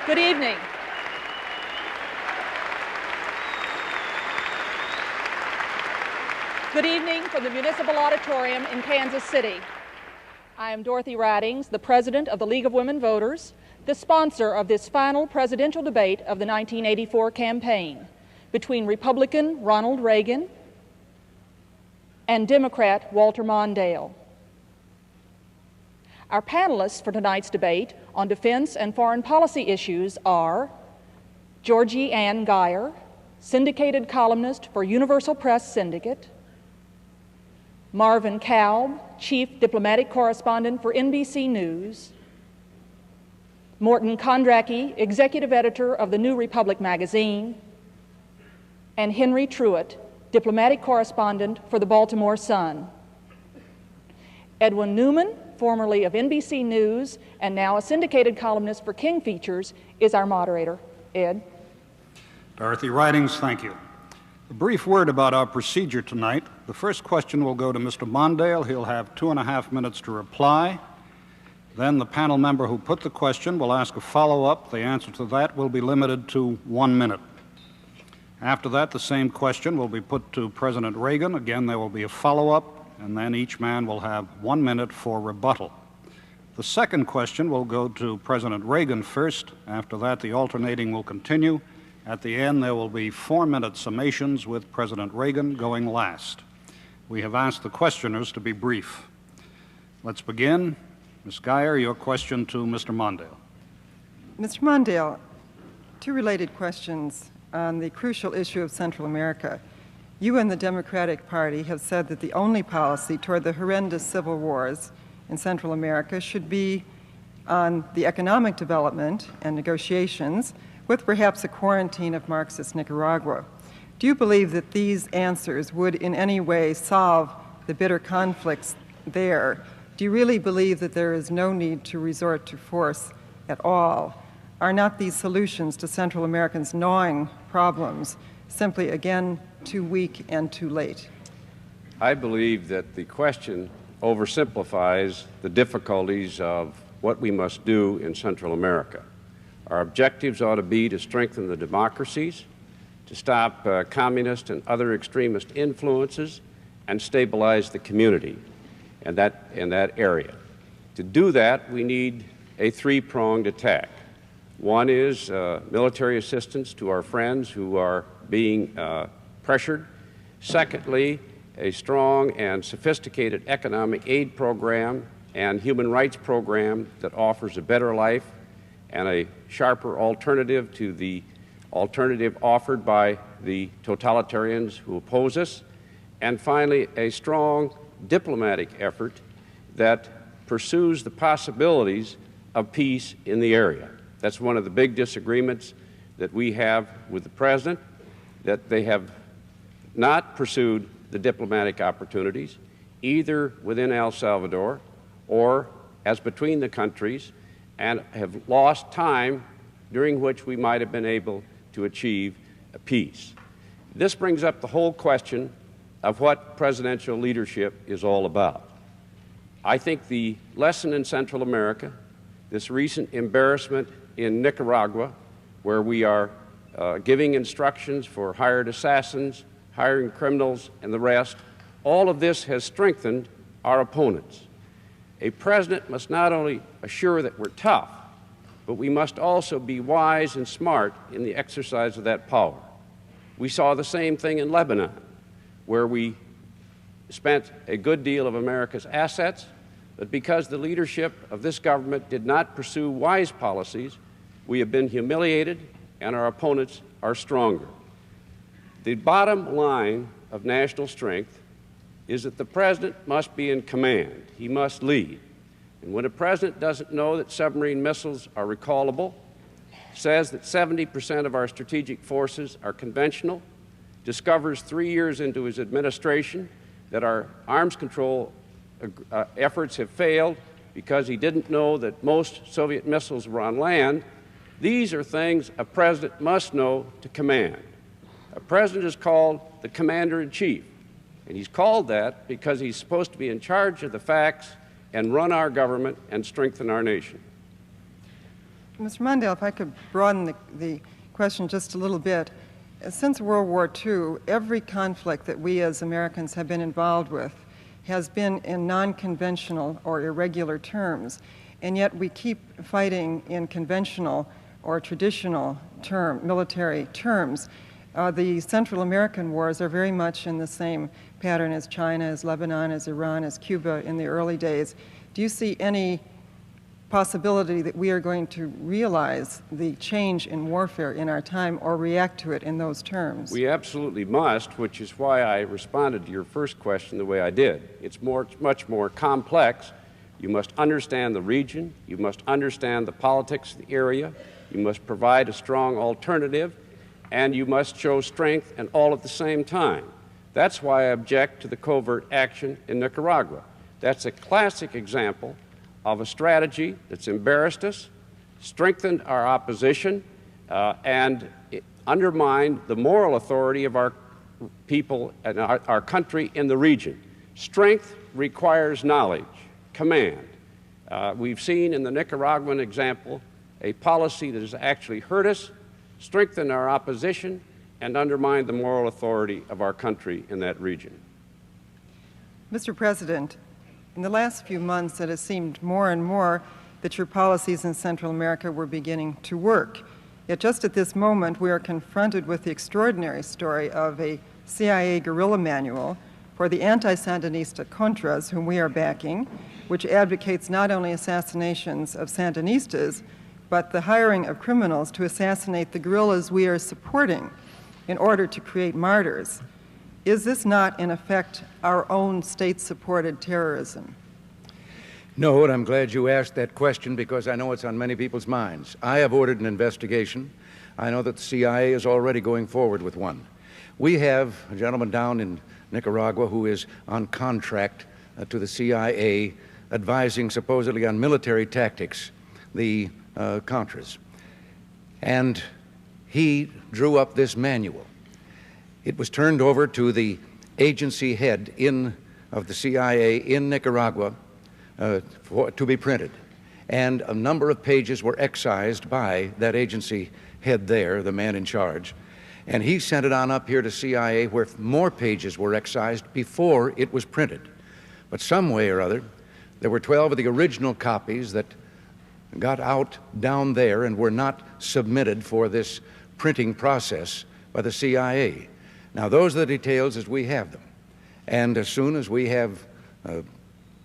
Good evening. Good evening from the Municipal Auditorium in Kansas City. I am Dorothy Ridings, the President of the League of Women Voters, the sponsor of this final presidential debate of the 1984 campaign between Republican Ronald Reagan and Democrat Walter Mondale. Our panelists for tonight's debate on defense and foreign policy issues are Georgie Geyer, syndicated columnist for Universal Press Syndicate, Marvin Kalb, chief diplomatic correspondent for NBC News, Morton Kondracke, executive editor of the New Republic magazine, and Henry Truitt, diplomatic correspondent for the Baltimore Sun. Edwin Newman, formerly of NBC News and now a syndicated columnist for King Features, is our moderator. Ed. Dorothy Ridings, thank you. A brief word about our procedure tonight. The first question will go to Mr. Mondale. He'll have 2.5 minutes to reply. Then the panel member who put the question will ask a follow-up. The answer to that will be limited to 1 minute. After that, the same question will be put to President Reagan. Again, there will be a follow-up, and then each man will have 1 minute for rebuttal. The second question will go to President Reagan first. After that, the alternating will continue. At the end, there will be 4-minute summations with President Reagan going last. We have asked the questioners to be brief. Let's begin. Ms. Geyer, your question to Mr. Mondale. Mr. Mondale, two related questions on the crucial issue of Central America. You and the Democratic Party have said that the only policy toward the horrendous civil wars in Central America should be on the economic development and negotiations, with perhaps a quarantine of Marxist Nicaragua. Do you believe that these answers would in any way solve the bitter conflicts there? Do you really believe that there is no need to resort to force at all? Are not these solutions to Central Americans' gnawing problems simply, again, too weak and too late? I believe that the question oversimplifies the difficulties of what we must do in Central America. Our objectives ought to be to strengthen the democracies, to stop communist and other extremist influences, and stabilize the community in that area. To do that, we need a three-pronged attack. One is military assistance to our friends who are being pressured. Secondly, a strong and sophisticated economic aid program and human rights program that offers a better life and a sharper alternative to the alternative offered by the totalitarians who oppose us. And finally, a strong diplomatic effort that pursues the possibilities of peace in the area. That's one of the big disagreements that we have with the President, that they have not pursued the diplomatic opportunities, either within El Salvador or as between the countries, and have lost time during which we might have been able to achieve a peace. This brings up the whole question of what presidential leadership is all about. I think the lesson in Central America, this recent embarrassment in Nicaragua, where we are giving instructions for hired assassins, hiring criminals, and the rest, all of this has strengthened our opponents. A president must not only assure that we're tough, but we must also be wise and smart in the exercise of that power. We saw the same thing in Lebanon, where we spent a good deal of America's assets, but because the leadership of this government did not pursue wise policies, we have been humiliated and our opponents are stronger. The bottom line of national strength is that the president must be in command. He must lead. And when a president doesn't know that submarine missiles are recallable, says that 70% of our strategic forces are conventional, discovers 3 years into his administration that our arms control efforts have failed because he didn't know that most Soviet missiles were on land, these are things a president must know to command. A president is called the commander-in-chief. And he's called that because he's supposed to be in charge of the facts and run our government and strengthen our nation. Mr. Mondale, if I could broaden the question just a little bit. Since World War II, every conflict that we as Americans have been involved with has been in non-conventional or irregular terms, and yet we keep fighting in conventional or traditional military terms. The Central American wars are very much in the same pattern as China, as Lebanon, as Iran, as Cuba in the early days. Do you see any possibility that we are going to realize the change in warfare in our time or react to it in those terms? We absolutely must, which is why I responded to your first question the way I did. It's much more complex. You must understand the region. You must understand the politics of the area. You must provide a strong alternative, and you must show strength and all at the same time. That's why I object to the covert action in Nicaragua. That's a classic example of a strategy that's embarrassed us, strengthened our opposition, and undermined the moral authority of our people and our country in the region. Strength requires knowledge, command. We've seen in the Nicaraguan example a policy that has actually hurt us, strengthened our opposition, and undermined the moral authority of our country in that region. Mr. President, in the last few months, it has seemed more and more that your policies in Central America were beginning to work. Yet just at this moment, we are confronted with the extraordinary story of a CIA guerrilla manual for the anti-Sandinista Contras, whom we are backing, which advocates not only assassinations of Sandinistas, but the hiring of criminals to assassinate the guerrillas we are supporting in order to create martyrs. Is this not, in effect, our own state-supported terrorism? No, and I'm glad you asked that question because I know it's on many people's minds. I have ordered an investigation. I know that the CIA is already going forward with one. We have a gentleman down in Nicaragua who is on contract to the CIA advising supposedly on military tactics, the Contras. And he drew up this manual. It was turned over to the agency head of the CIA in Nicaragua to be printed. And a number of pages were excised by that agency head there, the man in charge. And he sent it on up here to CIA where more pages were excised before it was printed. But some way or other, there were 12 of the original copies that got out down there and were not submitted for this printing process by the CIA. Now, those are the details as we have them. And as soon as we have an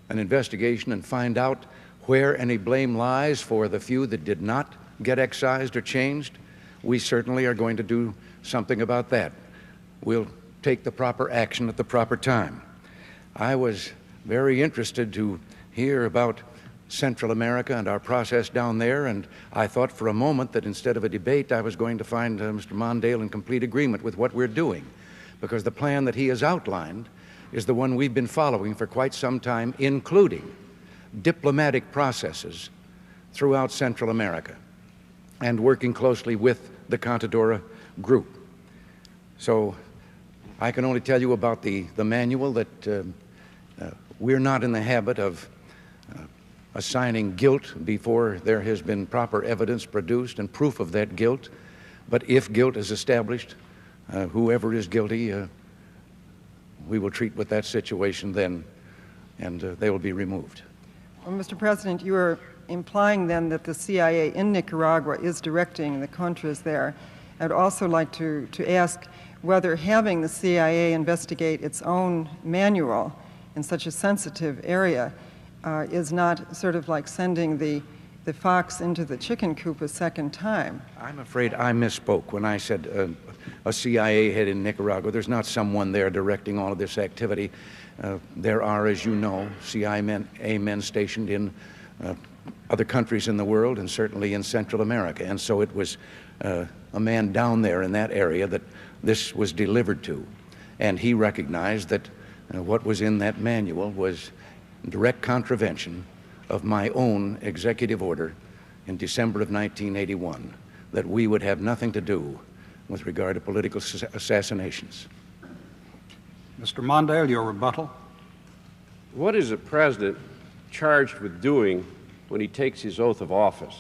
investigation and find out where any blame lies for the few that did not get excised or changed, we certainly are going to do something about that. We'll take the proper action at the proper time. I was very interested to hear about Central America and our process down there, and I thought for a moment that instead of a debate, I was going to find Mr. Mondale in complete agreement with what we're doing, because the plan that he has outlined is the one we've been following for quite some time, including diplomatic processes throughout Central America and working closely with the Contadora group. So I can only tell you about the manual that we're not in the habit of assigning guilt before there has been proper evidence produced and proof of that guilt. But if guilt is established, whoever is guilty, we will treat with that situation then, and they will be removed. Well, Mr. President, you are implying then that the CIA in Nicaragua is directing the Contras there. I'd also like to ask whether having the CIA investigate its own manual in such a sensitive area is not sort of like sending the fox into the chicken coop a second time. I'm afraid I misspoke when I said a CIA head in Nicaragua. There's not someone there directing all of this activity. There are, as you know, CIA men stationed in other countries in the world and certainly in Central America. And so it was a man down there in that area that this was delivered to. And he recognized that what was in that manual was direct contravention of my own executive order in December of 1981, that we would have nothing to do with regard to political assassinations. Mr. Mondale, your rebuttal. What is a president charged with doing when he takes his oath of office?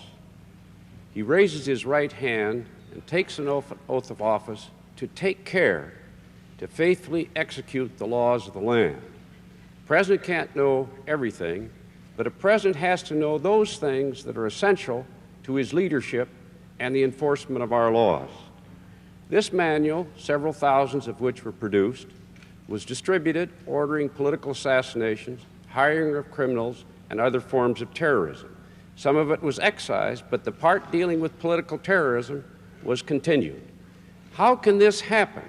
he raises his right hand and takes an oath of office to take care to faithfully execute the laws of the land. The president can't know everything, but a president has to know those things that are essential to his leadership and the enforcement of our laws. This manual, several thousands of which were produced, was distributed ordering political assassinations, hiring of criminals, and other forms of terrorism. Some of it was excised, but the part dealing with political terrorism was continued. How can this happen?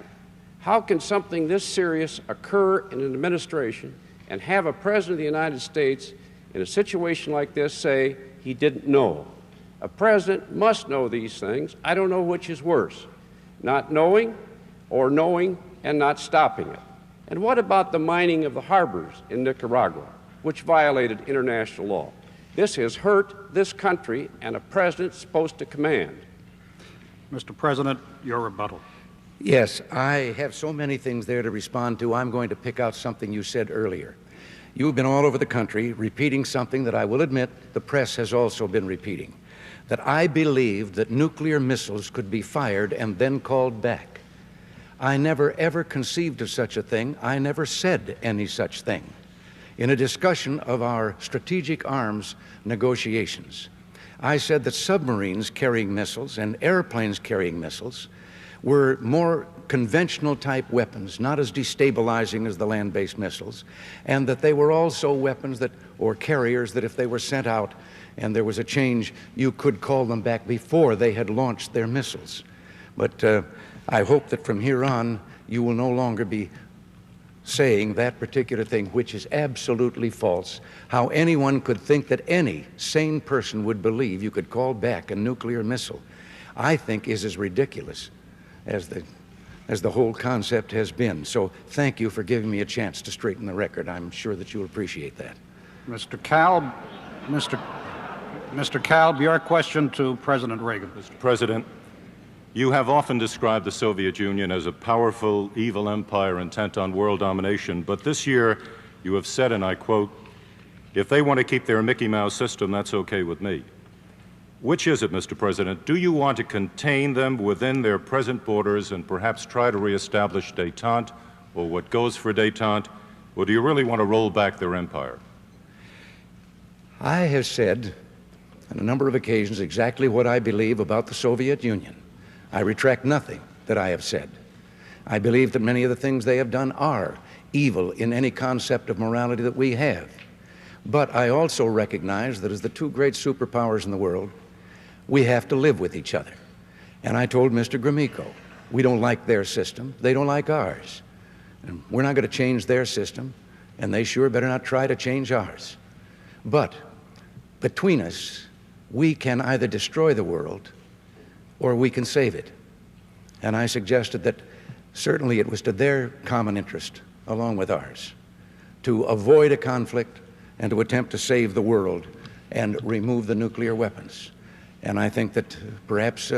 How can something this serious occur in an administration and have a president of the United States in a situation like this say he didn't know? A president must know these things. I don't know which is worse, not knowing or knowing and not stopping it. And what about the mining of the harbors in Nicaragua, which violated international law? This has hurt this country and a president supposed to command. Mr. President, your rebuttal. Yes, I have so many things there to respond to. I'm going to pick out something you said earlier. You've been all over the country repeating something that I will admit the press has also been repeating, that I believed that nuclear missiles could be fired and then called back. I never ever conceived of such a thing. I never said any such thing. In a discussion of our strategic arms negotiations, I said that submarines carrying missiles and airplanes carrying missiles were more conventional type weapons, not as destabilizing as the land-based missiles, and that they were also weapons that, or carriers that if they were sent out and there was a change, you could call them back before they had launched their missiles. But I hope that from here on you will no longer be saying that particular thing, which is absolutely false. How anyone could think that any sane person would believe you could call back a nuclear missile, I think is as ridiculous as the whole concept has been. So thank you for giving me a chance to straighten the record. I'm sure that you'll appreciate that. Mr. Kalb, Mr. Kalb, your question to President Reagan. Mr. President, you have often described the Soviet Union as a powerful, evil empire intent on world domination, but this year you have said, and I quote, "If they want to keep their Mickey Mouse system, that's okay with me." Which is it, Mr. President? Do you want to contain them within their present borders and perhaps try to reestablish détente, or what goes for détente, or do you really want to roll back their empire? I have said on a number of occasions exactly what I believe about the Soviet Union. I retract nothing that I have said. I believe that many of the things they have done are evil in any concept of morality that we have. But I also recognize that as the two great superpowers in the world, we have to live with each other. And I told Mr. Gromyko, we don't like their system, they don't like ours. And we're not going to change their system, and they sure better not try to change ours. But between us, we can either destroy the world or we can save it. And I suggested that certainly it was to their common interest, along with ours, to avoid a conflict and to attempt to save the world and remove the nuclear weapons. And I think that perhaps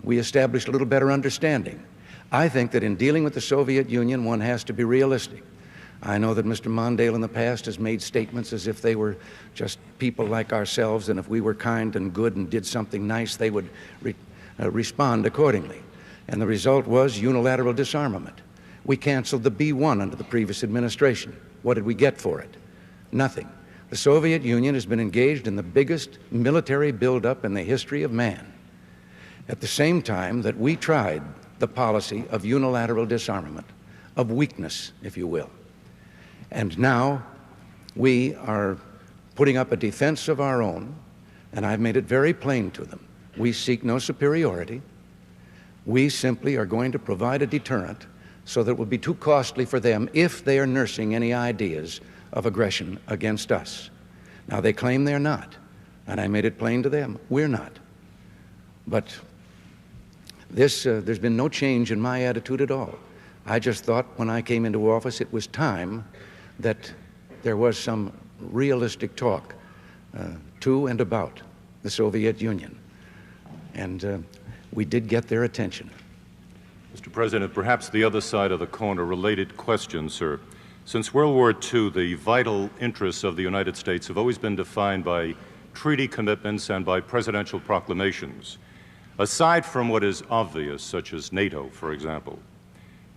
we established a little better understanding. I think that in dealing with the Soviet Union, one has to be realistic. I know that Mr. Mondale in the past has made statements as if they were just people like ourselves, and if we were kind and good and did something nice, they would respond accordingly. And the result was unilateral disarmament. We canceled the B-1 under the previous administration. What did we get for it? Nothing. The Soviet Union has been engaged in the biggest military buildup in the history of man, at the same time that we tried the policy of unilateral disarmament, of weakness, if you will. And now we are putting up a defense of our own, and I've made it very plain to them. We seek no superiority. We simply are going to provide a deterrent so that it will be too costly for them if they are nursing any ideas of aggression against us. Now, they claim they're not, and I made it plain to them, we're not. But there's been no change in my attitude at all. I just thought when I came into office it was time that there was some realistic talk to and about the Soviet Union. And we did get their attention. Mr. President, perhaps the other side of the coin, a related question, sir. Since World War II, the vital interests of the United States have always been defined by treaty commitments and by presidential proclamations. Aside from what is obvious, such as NATO, for example,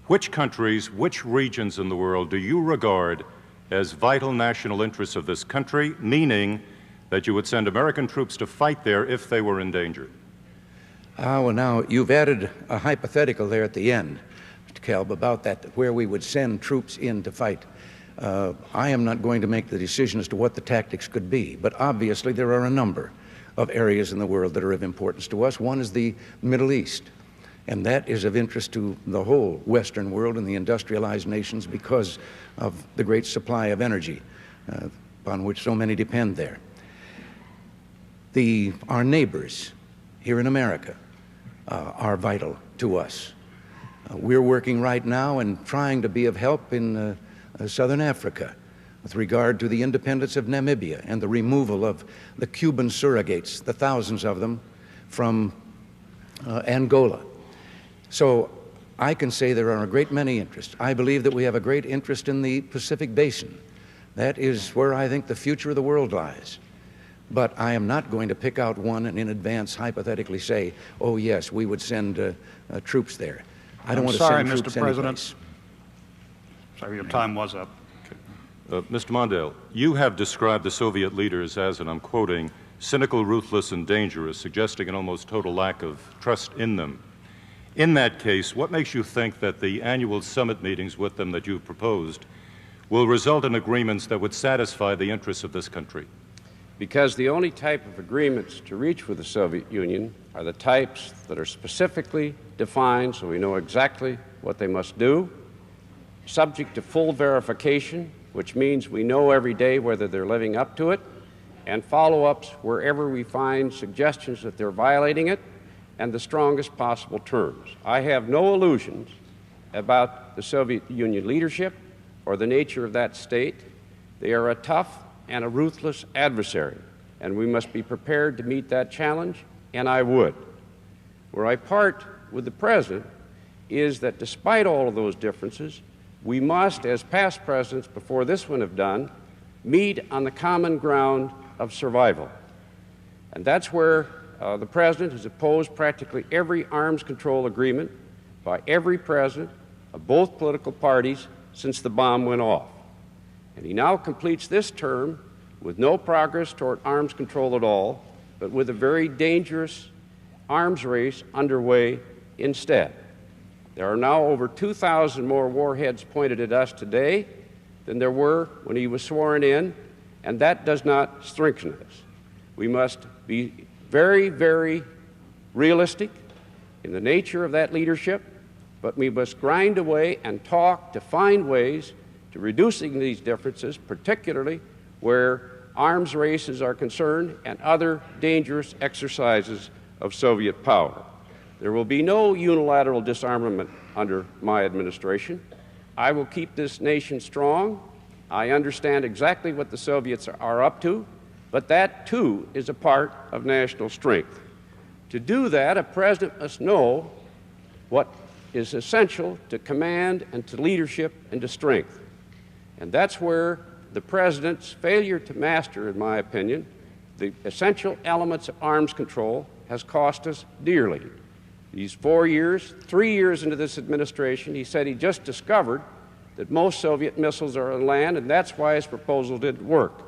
which countries, which regions in the world do you regard as vital national interests of this country, meaning that you would send American troops to fight there if they were in danger? Well, now, you've added a hypothetical there at the end, Mr. Kalb, about that, where we would send troops in to fight. I am not going to make the decision as to what the tactics could be, but obviously there are a number of areas in the world that are of importance to us. One is the Middle East, and that is of interest to the whole Western world and the industrialized nations because of the great supply of energy upon which so many depend there. Our neighbors here in America are vital to us. We're working right now and trying to be of help in Southern Africa with regard to the independence of Namibia and the removal of the Cuban surrogates, the thousands of them, from Angola. So I can say there are a great many interests. I believe that we have a great interest in the Pacific Basin. That is where I think the future of the world lies. But I am not going to pick out one and in advance hypothetically say, oh yes, we would send troops there. I don't want to send troops Mr. President. anyplace. Sorry, your time was up. Mr. Mondale, you have described the Soviet leaders as, and I'm quoting, cynical, ruthless, and dangerous, suggesting an almost total lack of trust in them. In that case, what makes you think that the annual summit meetings with them that you've proposed will result in agreements that would satisfy the interests of this country? Because the only type of agreements to reach with the Soviet Union are the types that are specifically defined so we know exactly what they must do, subject to full verification, which means we know every day whether they're living up to it, and follow-ups wherever we find suggestions that they're violating it, and the strongest possible terms. I have no illusions about the Soviet Union leadership or the nature of that state. They are a tough and a ruthless adversary, and we must be prepared to meet that challenge, and I would. Where I part with the President is that despite all of those differences, we must, as past presidents before this one have done, meet on the common ground of survival. And that's where the President has opposed practically every arms control agreement by every president of both political parties since the bomb went off. And he now completes this term with no progress toward arms control at all, but with a very dangerous arms race underway instead. There are now over 2,000 more warheads pointed at us today than there were when he was sworn in, and that does not strengthen us. We must be very, very realistic in the nature of that leadership, but we must grind away and talk to find ways to reducing these differences, particularly where arms races are concerned and other dangerous exercises of Soviet power. There will be no unilateral disarmament under my administration. I will keep this nation strong. I understand exactly what the Soviets are up to, but that too is a part of national strength. To do that, a president must know what is essential to command and to leadership and to strength. And that's where the president's failure to master, in my opinion, the essential elements of arms control has cost us dearly. These 4 years, 3 years into this administration, he said he just discovered that most Soviet missiles are on land, and that's why his proposal didn't work.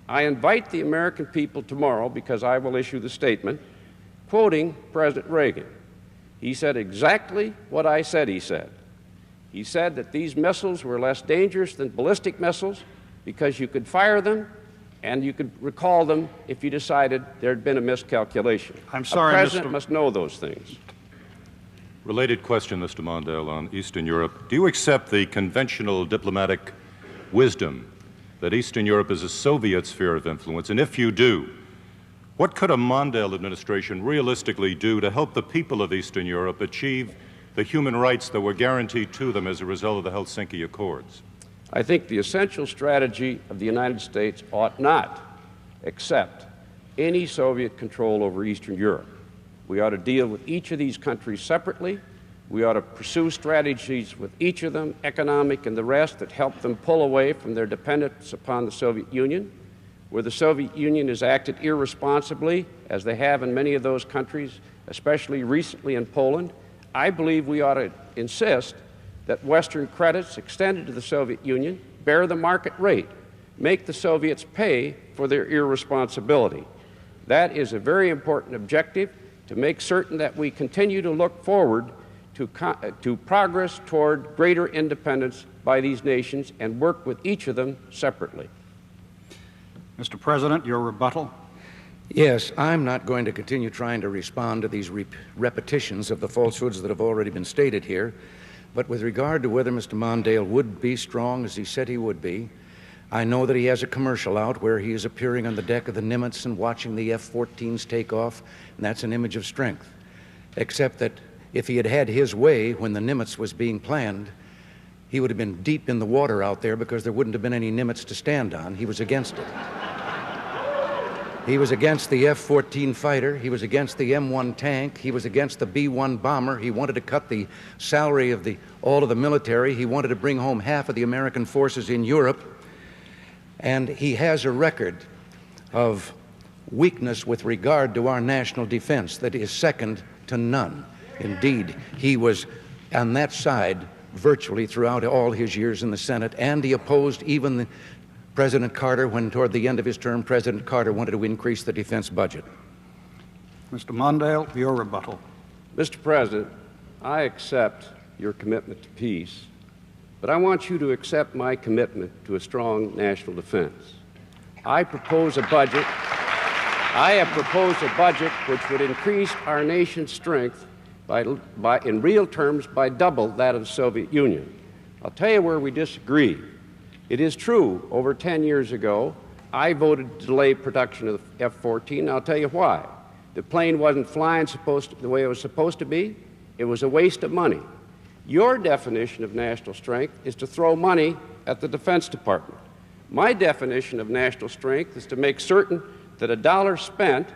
I invite the American people tomorrow, because I will issue the statement, quoting President Reagan. He said exactly what I said he said. He said that these missiles were less dangerous than ballistic missiles because you could fire them and you could recall them if you decided there had been a miscalculation. I'm sorry, a president must know those things. Related question, Mr. Mondale, on Eastern Europe. Do you accept the conventional diplomatic wisdom that Eastern Europe is a Soviet sphere of influence? And if you do, what could a Mondale administration realistically do to help the people of Eastern Europe achieve the human rights that were guaranteed to them as a result of the Helsinki Accords? I think the essential strategy of the United States ought not accept any Soviet control over Eastern Europe. We ought to deal with each of these countries separately. We ought to pursue strategies with each of them, economic and the rest, that help them pull away from their dependence upon the Soviet Union. where the Soviet Union has acted irresponsibly, as they have in many of those countries, especially recently in Poland, I believe we ought to insist that Western credits extended to the Soviet Union bear the market rate, make the Soviets pay for their irresponsibility. That is a very important objective to make certain that we continue to look forward to progress toward greater independence by these nations and work with each of them separately. Mr. President, your rebuttal. Yes, I'm not going to continue trying to respond to these repetitions of the falsehoods that have already been stated here. But with regard to whether Mr. Mondale would be strong as he said he would be, I know that he has a commercial out where he is appearing on the deck of the Nimitz and watching the F-14s take off, and that's an image of strength. Except that if he had had his way when the Nimitz was being planned, he would have been deep in the water out there because there wouldn't have been any Nimitz to stand on. He was against it. He was against the F-14 fighter. He was against the M1 tank. He was against the B-1 bomber. He wanted to cut the salary of all of the military. He wanted to bring home half of the American forces in Europe. And he has a record of weakness with regard to our national defense that is second to none. Indeed, he was on that side virtually throughout all his years in the Senate, and he opposed even President Carter when, toward the end of his term, President Carter wanted to increase the defense budget. Mr. Mondale, your rebuttal. Mr. President, I accept your commitment to peace, but I want you to accept my commitment to a strong national defense. I have proposed a budget which would increase our nation's strength in real terms by double that of the Soviet Union. I'll tell you where we disagree. It is true, over 10 years ago, I voted to delay production of the F-14, and I'll tell you why. The plane wasn't flying the way it was supposed to be. It was a waste of money. Your definition of national strength is to throw money at the Defense Department. My definition of national strength is to make certain that a dollar spent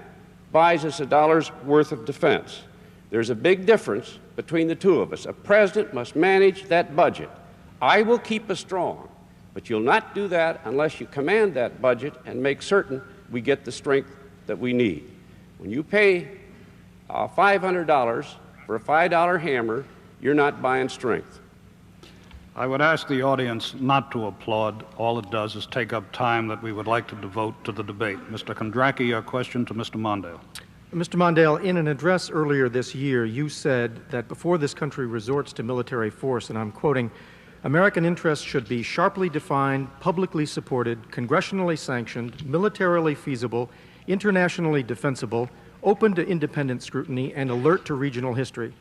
buys us a dollar's worth of defense. There's a big difference between the two of us. A president must manage that budget. I will keep us strong, but you'll not do that unless you command that budget and make certain we get the strength that we need. When you pay $500 for a $5 hammer, you're not buying strength. I would ask the audience not to applaud. All it does is take up time that we would like to devote to the debate. Mr. Kondracke, your question to Mr. Mondale. Mr. Mondale, in an address earlier this year, you said that before this country resorts to military force, and I'm quoting, American interests should be sharply defined, publicly supported, congressionally sanctioned, militarily feasible, internationally defensible, open to independent scrutiny, and alert to regional history.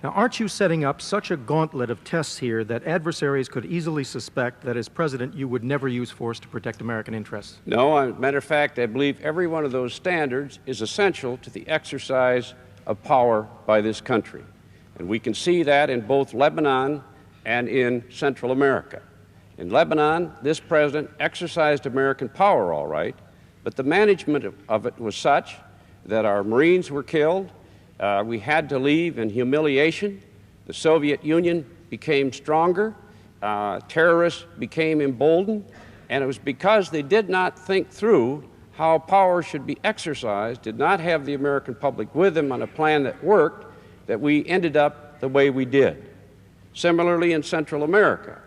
Now, aren't you setting up such a gauntlet of tests here that adversaries could easily suspect that as president you would never use force to protect American interests? No, as a matter of fact, I believe every one of those standards is essential to the exercise of power by this country. And we can see that in both Lebanon and in Central America. In Lebanon, this president exercised American power all right, but the management of it was such that our Marines were killed. We had to leave in humiliation. The Soviet Union became stronger. Terrorists became emboldened. And it was because they did not think through how power should be exercised, did not have the American public with them on a plan that worked, that we ended up the way we did. Similarly, in Central America,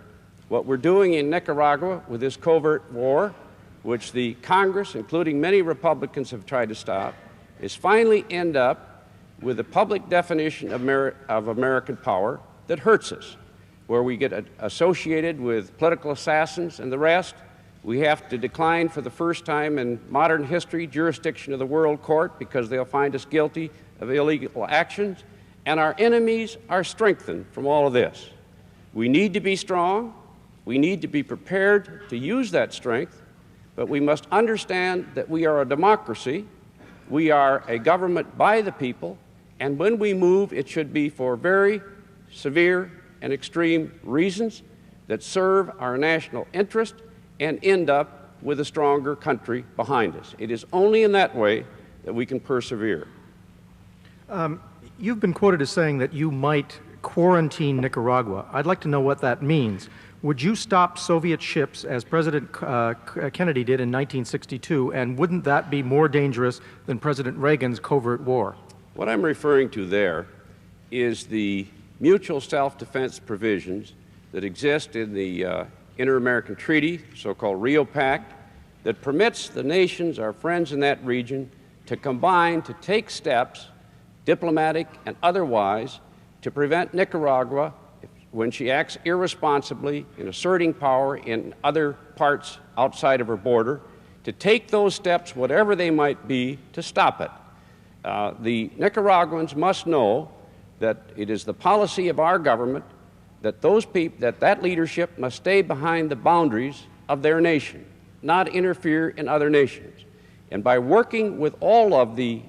what we're doing in Nicaragua with this covert war, which the Congress, including many Republicans, have tried to stop, is finally end up with a public definition of American power that hurts us, where we get associated with political assassins and the rest. We have to decline for the first time in modern history jurisdiction of the World Court because they'll find us guilty of illegal actions, and our enemies are strengthened from all of this. We need to be strong. We need to be prepared to use that strength, but we must understand that we are a democracy. We are a government by the people. And when we move, it should be for very severe and extreme reasons that serve our national interest and end up with a stronger country behind us. It is only in that way that we can persevere. You've been quoted as saying that you might quarantine Nicaragua. I'd like to know what that means. would you stop Soviet ships as President Kennedy did in 1962, and wouldn't that be more dangerous than President Reagan's covert war? What I'm referring to there is the mutual self-defense provisions that exist in the Inter-American Treaty, so-called Rio Pact, that permits the nations, our friends in that region, to combine to take steps, diplomatic and otherwise, to prevent Nicaragua, when she acts irresponsibly in asserting power in other parts outside of her border, to take those steps, whatever they might be, to stop it. The Nicaraguans must know that it is the policy of our government that that leadership must stay behind the boundaries of their nation, not interfere in other nations. And by working with all of the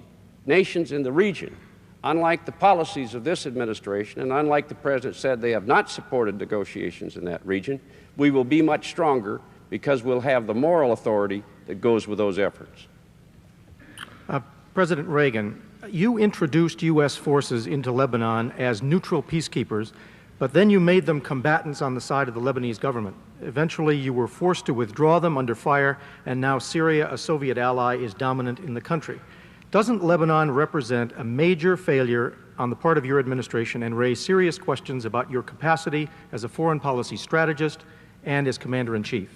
nations in the region, unlike the policies of this administration, and unlike the President said they have not supported negotiations in that region, we will be much stronger because we'll have the moral authority that goes with those efforts. President Reagan, you introduced U.S. forces into Lebanon as neutral peacekeepers, but then you made them combatants on the side of the Lebanese government. Eventually, you were forced to withdraw them under fire, and now Syria, a Soviet ally, is dominant in the country. Doesn't Lebanon represent a major failure on the part of your administration and raise serious questions about your capacity as a foreign policy strategist and as commander-in-chief?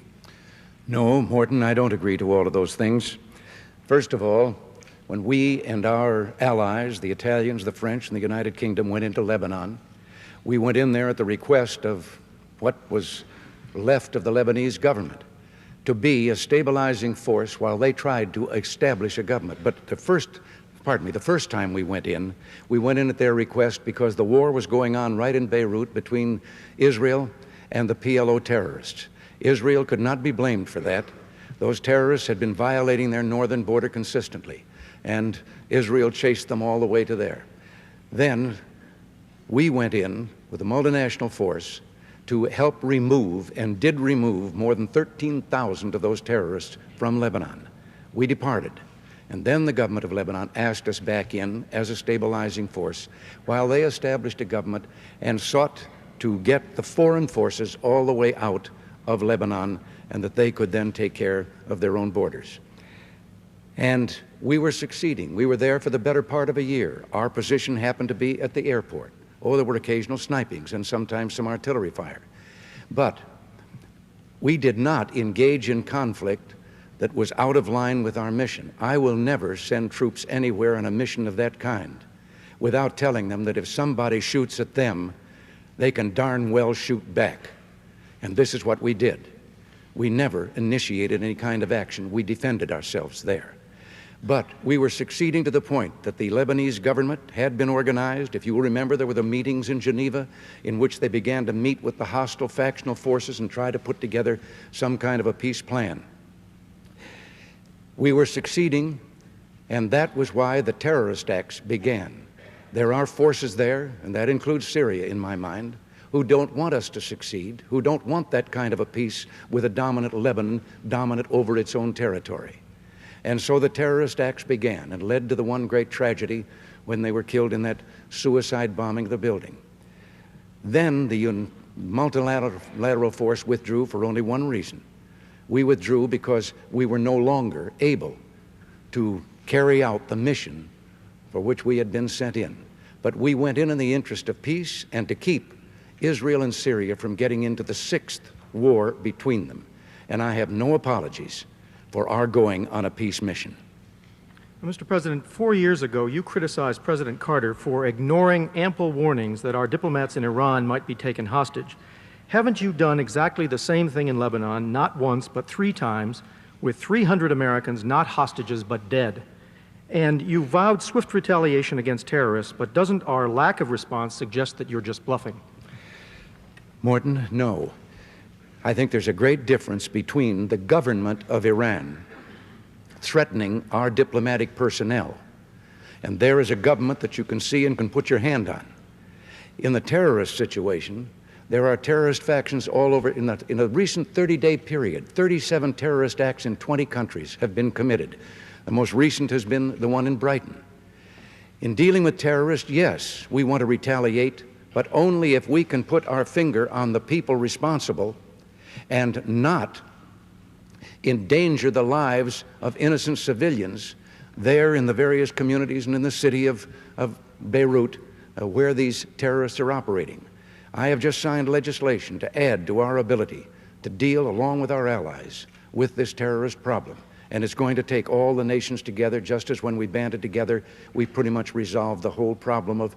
No, Morton, I don't agree to all of those things. First of all, when we and our allies, the Italians, the French, and the United Kingdom, went into Lebanon, we went in there at the request of what was left of the Lebanese government to be a stabilizing force while they tried to establish a government. But the first time we went in at their request because the war was going on right in Beirut between Israel and the PLO terrorists. Israel could not be blamed for that. Those terrorists had been violating their northern border consistently, and Israel chased them all the way to there. Then we went in with a multinational force to help remove, and did remove, more than 13,000 of those terrorists from Lebanon. We departed, and then the government of Lebanon asked us back in as a stabilizing force while they established a government and sought to get the foreign forces all the way out of Lebanon, and that they could then take care of their own borders. And we were succeeding. We were there for the better part of a year. Our position happened to be at the airport. Oh, there were occasional snipings and sometimes some artillery fire. But we did not engage in conflict that was out of line with our mission. I will never send troops anywhere on a mission of that kind without telling them that if somebody shoots at them, they can darn well shoot back. And this is what we did. We never initiated any kind of action. We defended ourselves there. But we were succeeding to the point that the Lebanese government had been organized. If you will remember, there were the meetings in Geneva in which they began to meet with the hostile factional forces and try to put together some kind of a peace plan. We were succeeding, and that was why the terrorist acts began. There are forces there, and that includes Syria in my mind, who don't want us to succeed, who don't want that kind of a peace with a dominant Lebanon dominant over its own territory. And so the terrorist acts began and led to the one great tragedy when they were killed in that suicide bombing of the building. Then the multilateral force withdrew for only one reason. We withdrew because we were no longer able to carry out the mission for which we had been sent in. But we went in the interest of peace and to keep Israel and Syria from getting into the sixth war between them. And I have no apologies for our going on a peace mission. Mr. President, 4 years ago, you criticized President Carter for ignoring ample warnings that our diplomats in Iran might be taken hostage. Haven't you done exactly the same thing in Lebanon, not once, but 3 times, with 300 Americans not hostages but dead? And you vowed swift retaliation against terrorists, but doesn't our lack of response suggest that you're just bluffing? Morton, no. I think there's a great difference between the government of Iran threatening our diplomatic personnel, and there is a government that you can see and can put your hand on. In the terrorist situation, there are terrorist factions all over. In a recent 30-day period, 37 terrorist acts in 20 countries have been committed. The most recent has been the one in Brighton. In dealing with terrorists, yes, we want to retaliate, but only if we can put our finger on the people responsible and not endanger the lives of innocent civilians there in the various communities and in the city of Beirut where these terrorists are operating. I have just signed legislation to add to our ability to deal, along with our allies, with this terrorist problem. And it's going to take all the nations together, just as when we banded together, we pretty much resolved the whole problem of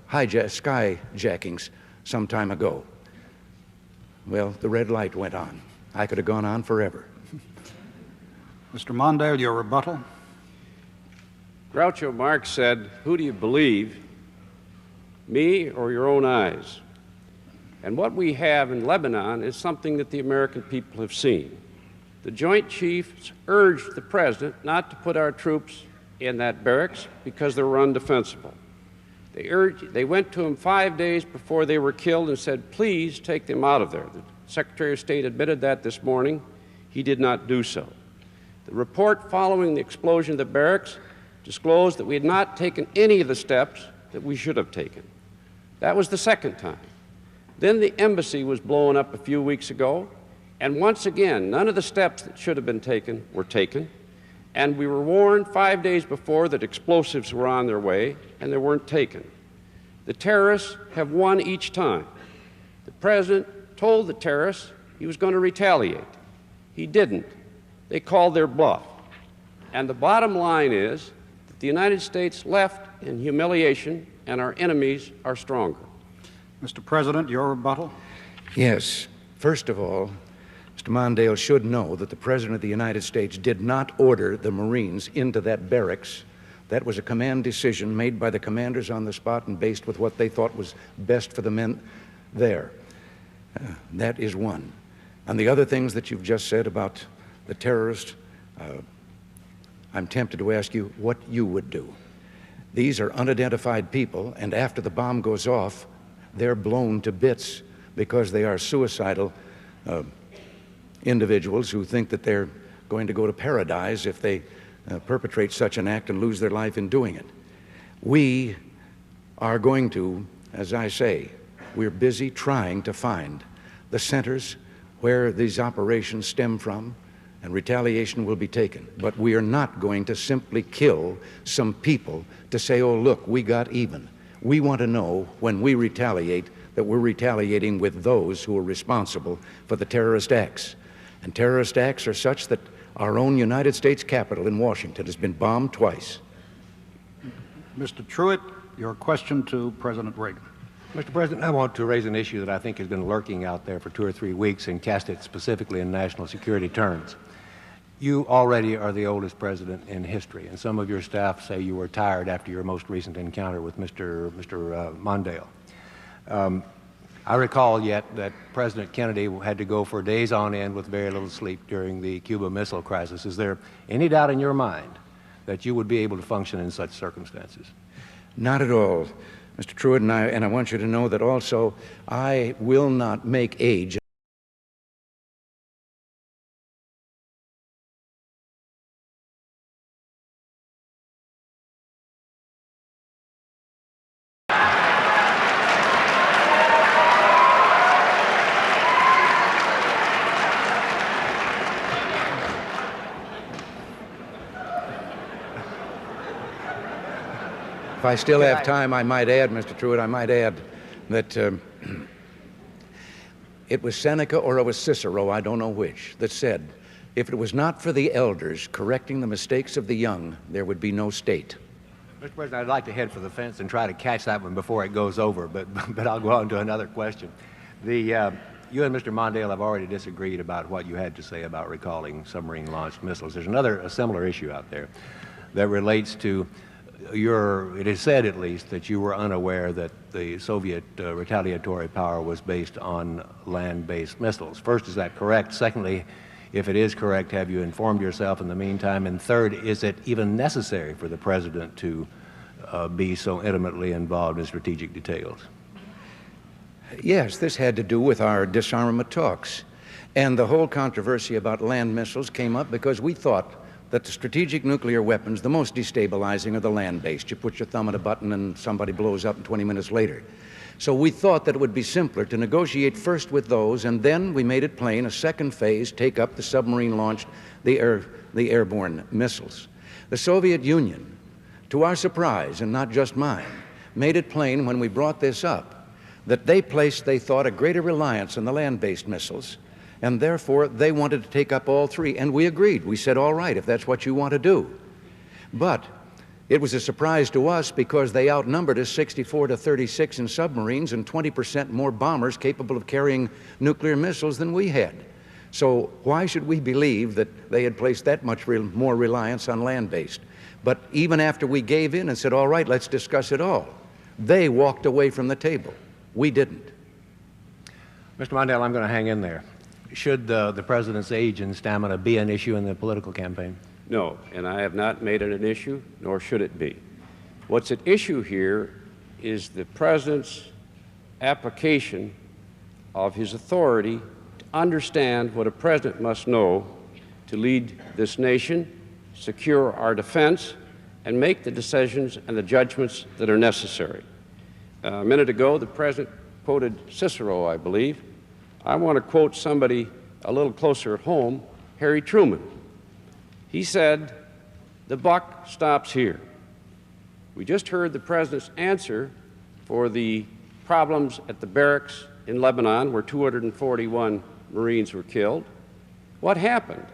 skyjackings some time ago. Well, the red light went on. I could have gone on forever. Mr. Mondale, your rebuttal. Groucho Marx said, "Who do you believe, me or your own eyes?" And what we have in Lebanon is something that the American people have seen. The Joint Chiefs urged the President not to put our troops in that barracks because they were undefensible. They went to him 5 days before they were killed and said, "Please take them out of there." The Secretary of State admitted that this morning. He did not do so. The report following the explosion of the barracks disclosed that we had not taken any of the steps that we should have taken. That was the second time. Then the embassy was blown up a few weeks ago, and once again, none of the steps that should have been taken were taken, and we were warned 5 days before that explosives were on their way, and they weren't taken. The terrorists have won each time. The President told the terrorists he was going to retaliate. He didn't. They called their bluff. And the bottom line is that the United States left in humiliation, and our enemies are stronger. Mr. President, your rebuttal. Yes. First of all, Mr. Mondale should know that the President of the United States did not order the Marines into that barracks. That was a command decision made by the commanders on the spot and based with what they thought was best for the men there. That is one. And the other things that you've just said about the terrorists, I'm tempted to ask you what you would do. These are unidentified people, and after the bomb goes off, they're blown to bits because they are suicidal individuals who think that they're going to go to paradise if they perpetrate such an act and lose their life in doing it. We are going to, as I say, we're busy trying to find the centers where these operations stem from, and retaliation will be taken. But we are not going to simply kill some people to say, "Oh, look, we got even." We want to know when we retaliate that we're retaliating with those who are responsible for the terrorist acts. And terrorist acts are such that our own United States Capitol in Washington has been bombed twice. Mr. Truitt, your question to President Reagan. Mr. President, I want to raise an issue that I think has been lurking out there for 2 or 3 weeks and cast it specifically in national security terms. You already are the oldest president in history, and some of your staff say you were tired after your most recent encounter with Mr. Mondale. I recall yet that President Kennedy had to go for days on end with very little sleep during the Cuba Missile Crisis. Is there any doubt in your mind that you would be able to function in such circumstances? Not at all, Mr. Truitt, and I want you to know that also I will not make age If I still have time, I might add, Mr. Truitt, I might add that it was Seneca or it was Cicero, I don't know which, that said, if it was not for the elders correcting the mistakes of the young, there would be no state. Mr. President, I'd like to head for the fence and try to catch that one before it goes over, but I'll go on to another question. You and Mr. Mondale have already disagreed about what you had to say about recalling submarine-launched missiles. There's a similar issue out there that relates to it is said at least that you were unaware that the Soviet retaliatory power was based on land-based missiles. First, is that correct? Secondly, if it is correct, have you informed yourself in the meantime? And third, is it even necessary for the President to be so intimately involved in strategic details? Yes, this had to do with our disarmament talks. And the whole controversy about land missiles came up because we thought that the strategic nuclear weapons, the most destabilizing, are the land-based. You put your thumb on a button and somebody blows up 20 minutes later. So we thought that it would be simpler to negotiate first with those, and then we made it plain, a second phase, take up the submarine-launched, the airborne missiles. The Soviet Union, to our surprise, and not just mine, made it plain when we brought this up that they placed, they thought, a greater reliance on the land-based missiles, and therefore they wanted to take up all three. And we agreed. We said, all right, if that's what you want to do. But it was a surprise to us because they outnumbered us 64 to 36 in submarines and 20% more bombers capable of carrying nuclear missiles than we had. So why should we believe that they had placed that much more reliance on land-based? But even after we gave in and said, all right, let's discuss it all, they walked away from the table. We didn't. Mr. Mondale, I'm going to hang in there. Should the President's age and stamina be an issue in the political campaign? No, and I have not made it an issue, nor should it be. What's at issue here is the President's application of his authority to understand what a President must know to lead this nation, secure our defense, and make the decisions and the judgments that are necessary. A minute ago, the President quoted Cicero, I believe. I want to quote somebody a little closer at home, Harry Truman. He said, "The buck stops here." We just heard the President's answer for the problems at the barracks in Lebanon, where 241 Marines were killed. What happened?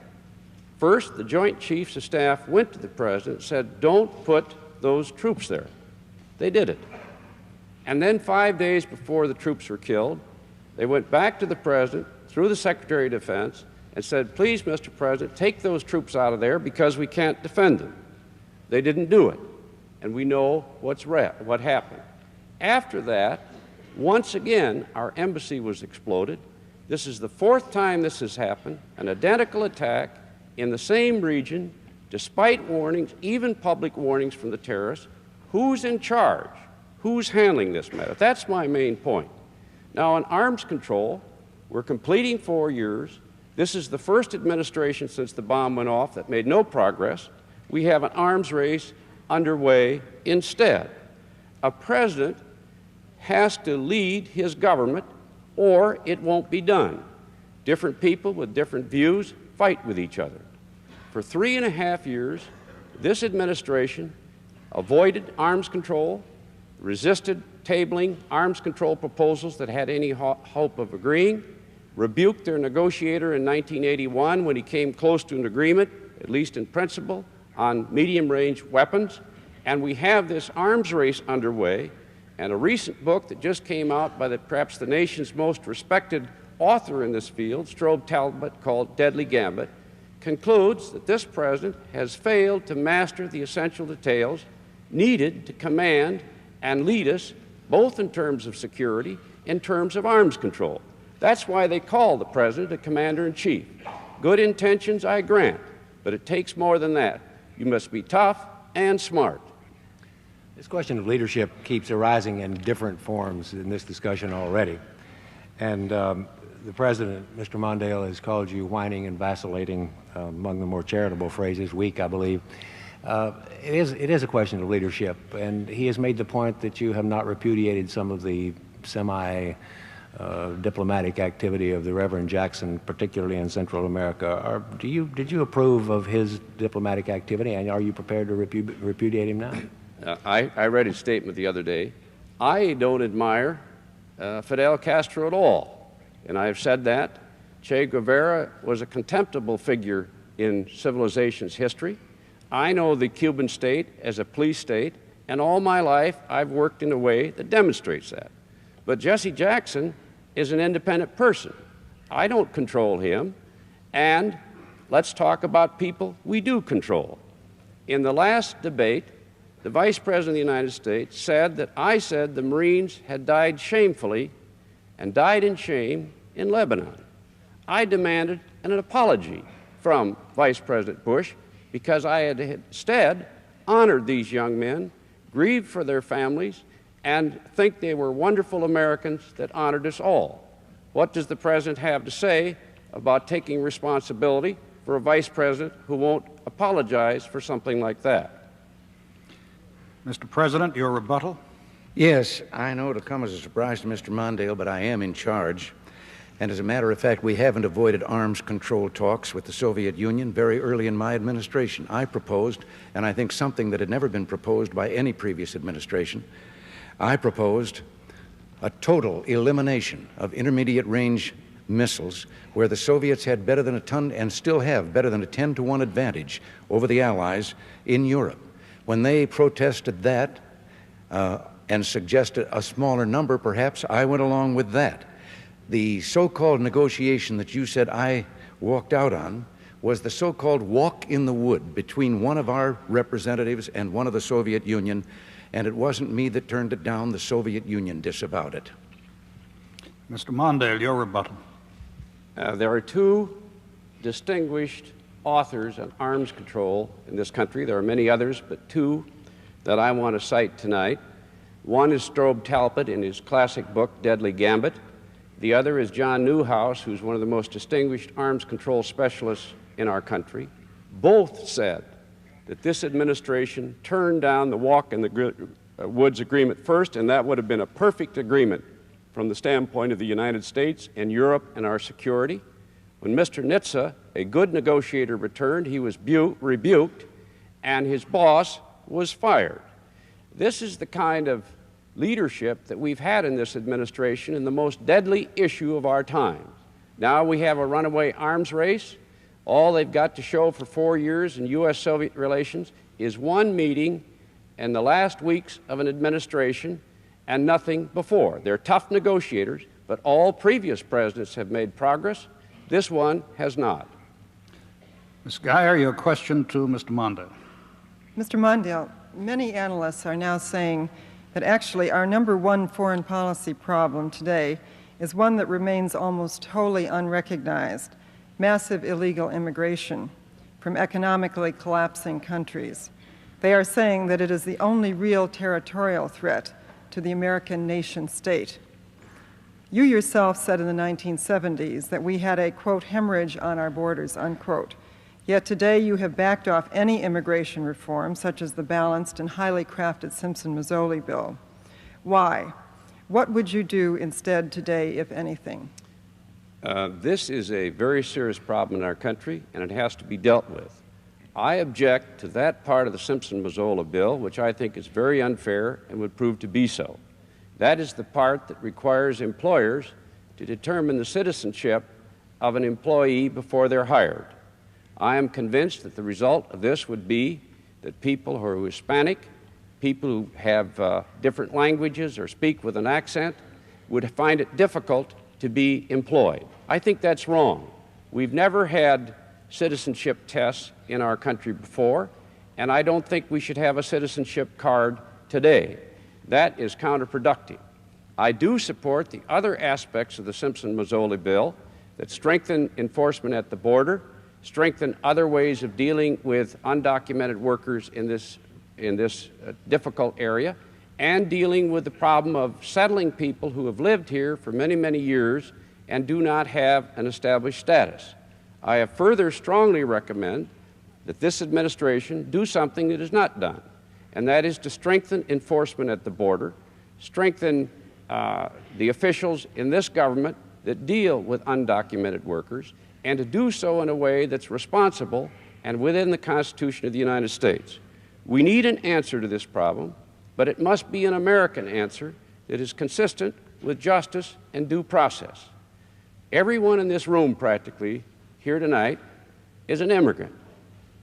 First, the Joint Chiefs of Staff went to the President and said, don't put those troops there. They did it. And then 5 days before the troops were killed, they went back to the President through the Secretary of Defense and said, please, Mr. President, take those troops out of there because we can't defend them. They didn't do it, and we know what happened. After that, once again, our embassy was exploded. This is the fourth time this has happened, an identical attack in the same region, despite warnings, even public warnings from the terrorists. Who's in charge? Who's handling this matter? That's my main point. Now, on arms control, we're completing 4 years. This is the first administration since the bomb went off that made no progress. We have an arms race underway instead. A president has to lead his government or it won't be done. Different people with different views fight with each other. For 3.5 years, this administration avoided arms control, resisted tabling arms control proposals that had any hope of agreeing, rebuked their negotiator in 1981 when he came close to an agreement, at least in principle, on medium-range weapons. And we have this arms race underway, and a recent book that just came out by perhaps the nation's most respected author in this field, Strobe Talbot, called Deadly Gambit, concludes that this president has failed to master the essential details needed to command and lead us, both in terms of security, in terms of arms control. That's why they call the president a commander-in-chief. Good intentions, I grant, but it takes more than that. You must be tough and smart. This question of leadership keeps arising in different forms in this discussion already. And the President, Mr. Mondale, has called you whining and vacillating, among the more charitable phrases, weak, I believe. It is a question of leadership, and he has made the point that you have not repudiated some of the diplomatic activity of the Reverend Jackson, particularly in Central America. Did you approve of his diplomatic activity, and are you prepared to repudiate him now? I read his statement the other day. I don't admire Fidel Castro at all, and I have said that. Che Guevara was a contemptible figure in civilization's history. I know the Cuban state as a police state, and all my life I've worked in a way that demonstrates that. But Jesse Jackson is an independent person. I don't control him, and let's talk about people we do control. In the last debate, the Vice President of the United States said that I said the Marines had died shamefully and died in shame in Lebanon. I demanded an apology from Vice President Bush because I had instead honored these young men, grieved for their families, and think they were wonderful Americans that honored us all. What does the President have to say about taking responsibility for a Vice President who won't apologize for something like that? Mr. President, your rebuttal. Yes, I know it'll come as a surprise to Mr. Mondale, but I am in charge. And as a matter of fact, we haven't avoided arms control talks with the Soviet Union. Very early in my administration, I proposed, and I think something that had never been proposed by any previous administration, I proposed a total elimination of intermediate range missiles where the Soviets had better than a ton and still have better than a 10-to-1 advantage over the Allies in Europe. When they protested that and suggested a smaller number, perhaps, I went along with that. The so-called negotiation that you said I walked out on was the so-called walk in the wood between one of our representatives and one of the Soviet Union, and it wasn't me that turned it down. The Soviet Union disavowed it. Mr. Mondale, your rebuttal. There are two distinguished authors on arms control in this country. There are many others, but two that I want to cite tonight. One is Strobe Talbot in his classic book, Deadly Gambit. The other is John Newhouse, who's one of the most distinguished arms control specialists in our country. Both said that this administration turned down the Walk in the Woods agreement first, and that would have been a perfect agreement from the standpoint of the United States and Europe and our security. When Mr. Nitze, a good negotiator, returned, he was rebuked, and his boss was fired. This is the kind of leadership that we've had in this administration in the most deadly issue of our time. Now we have a runaway arms race. All they've got to show for 4 years in U.S.-Soviet relations is one meeting in the last weeks of an administration and nothing before. They're tough negotiators, but all previous presidents have made progress. This one has not. Ms. Geyer, your question to Mr. Mondale. Mr. Mondale, many analysts are now saying that actually our number one foreign policy problem today is one that remains almost wholly unrecognized: massive illegal immigration from economically collapsing countries. They are saying that it is the only real territorial threat to the American nation state. You yourself said in the 1970s that we had a, quote, hemorrhage on our borders, unquote. Yet today you have backed off any immigration reform, such as the balanced and highly crafted Simpson-Mazzoli bill. Why? What would you do instead today, if anything? This is a very serious problem in our country, and it has to be dealt with. I object to that part of the Simpson-Mazzoli bill, which I think is very unfair and would prove to be so. That is the part that requires employers to determine the citizenship of an employee before they're hired. I am convinced that the result of this would be that people who are Hispanic, people who have different languages or speak with an accent, would find it difficult to be employed. I think that's wrong. We've never had citizenship tests in our country before, and I don't think we should have a citizenship card today. That is counterproductive. I do support the other aspects of the Simpson-Mazzoli bill that strengthen enforcement at the border, strengthen other ways of dealing with undocumented workers in this difficult area, and dealing with the problem of settling people who have lived here for many, many years and do not have an established status. I have further strongly recommend that this administration do something that is not done, and that is to strengthen enforcement at the border, strengthen the officials in this government that deal with undocumented workers, and to do so in a way that's responsible and within the Constitution of the United States. We need an answer to this problem, but it must be an American answer that is consistent with justice and due process. Everyone in this room practically here tonight is an immigrant.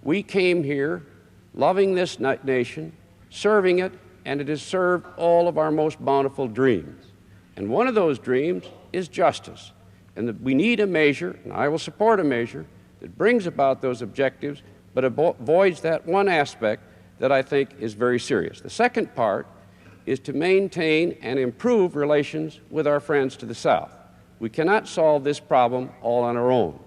We came here loving this nation, serving it, and it has served all of our most bountiful dreams. And one of those dreams is justice. And that we need a measure, and I will support a measure, that brings about those objectives, but avoids that one aspect that I think is very serious. The second part is to maintain and improve relations with our friends to the south. We cannot solve this problem all on our own.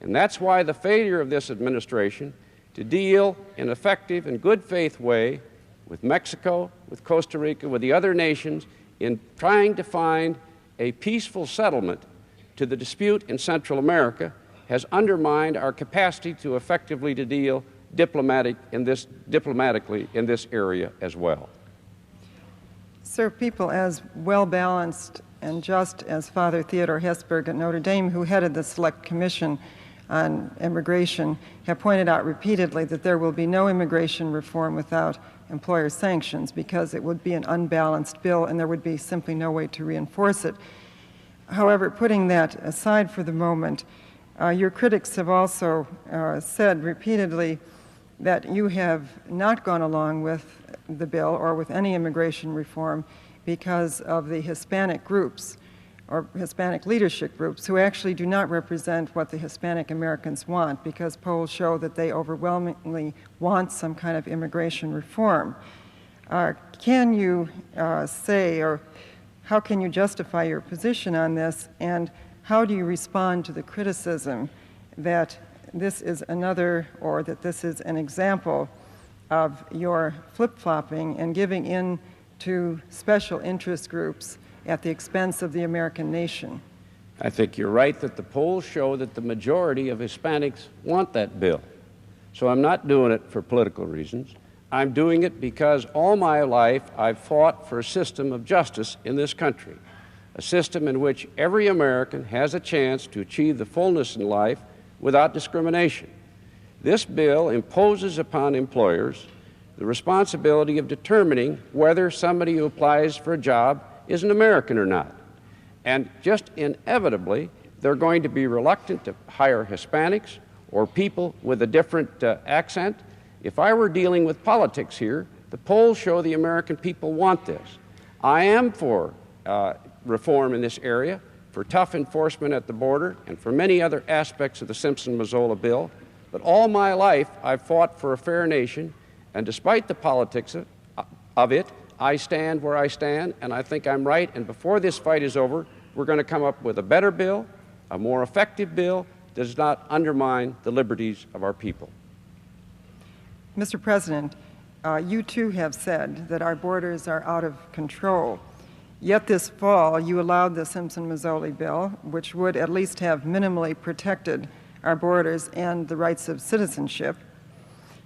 And that's why the failure of this administration to deal in an effective and good faith way with Mexico, with Costa Rica, with the other nations, in trying to find a peaceful settlement to the dispute in Central America has undermined our capacity to effectively to deal diplomatically in this area as well. Sir, people as well-balanced and just as Father Theodore Hesburgh at Notre Dame, who headed the Select Commission on Immigration, have pointed out repeatedly that there will be no immigration reform without employer sanctions because it would be an unbalanced bill and there would be simply no way to reinforce it. However, putting that aside for the moment, your critics have also said repeatedly that you have not gone along with the bill or with any immigration reform because of the Hispanic groups or Hispanic leadership groups who actually do not represent what the Hispanic Americans want, because polls show that they overwhelmingly want some kind of immigration reform. Can you say, or how can you justify your position on this, and how do you respond to the criticism that this is another, or that this is an example of your flip-flopping and giving in to special interest groups at the expense of the American nation? I think you're right that the polls show that the majority of Hispanics want that bill. So I'm not doing it for political reasons. I'm doing it because all my life I've fought for a system of justice in this country, a system in which every American has a chance to achieve the fullness in life without discrimination. This bill imposes upon employers the responsibility of determining whether somebody who applies for a job is an American or not. And just inevitably, they're going to be reluctant to hire Hispanics or people with a different accent. If I were dealing with politics here, the polls show the American people want this. I am for reform in this area, for tough enforcement at the border, and for many other aspects of the Simpson-Mazzola bill. But all my life, I've fought for a fair nation, and despite the politics of it, I stand where I stand, and I think I'm right. And before this fight is over, we're going to come up with a better bill, a more effective bill that does not undermine the liberties of our people. Mr. President, you too have said that our borders are out of control. Yet this fall, you allowed the Simpson-Mazzola bill, which would at least have minimally protected our borders and the rights of citizenship,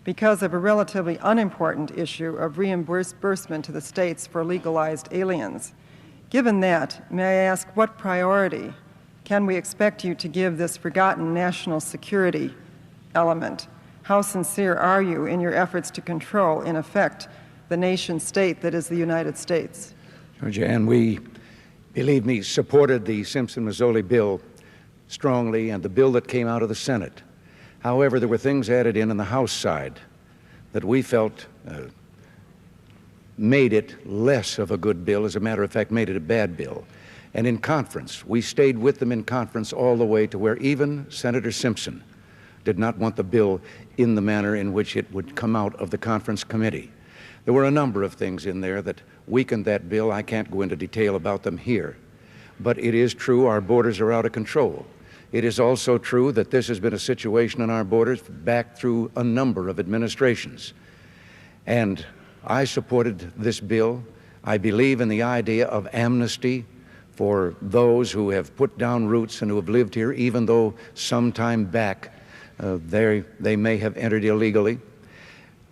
because of a relatively unimportant issue of reimbursement to the states for legalized aliens. Given that, may I ask, what priority can we expect you to give this forgotten national security element? How sincere are you in your efforts to control, in effect, the nation state that is the United States? Georgie, and we, believe me, supported the Simpson-Mazzola bill strongly and the bill that came out of the Senate. However, there were things added in the House side that we felt made it less of a good bill, as a matter of fact, made it a bad bill. And in conference, we stayed with them in conference all the way to where even Senator Simpson did not want the bill in the manner in which it would come out of the conference committee. There were a number of things in there that weakened that bill. I can't go into detail about them here. But it is true our borders are out of control. It is also true that this has been a situation on our borders back through a number of administrations. And I supported this bill. I believe in the idea of amnesty for those who have put down roots and who have lived here, even though some time back they may have entered illegally.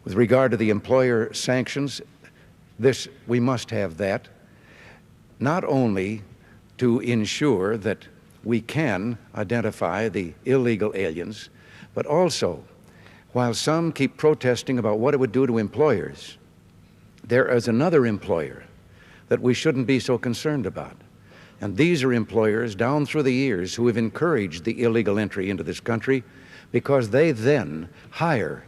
With regard to the employer sanctions, we must have that, not only to ensure that we can identify the illegal aliens, but also, while some keep protesting about what it would do to employers, there is another employer that we shouldn't be so concerned about. And these are employers down through the years who have encouraged the illegal entry into this country, because they then hire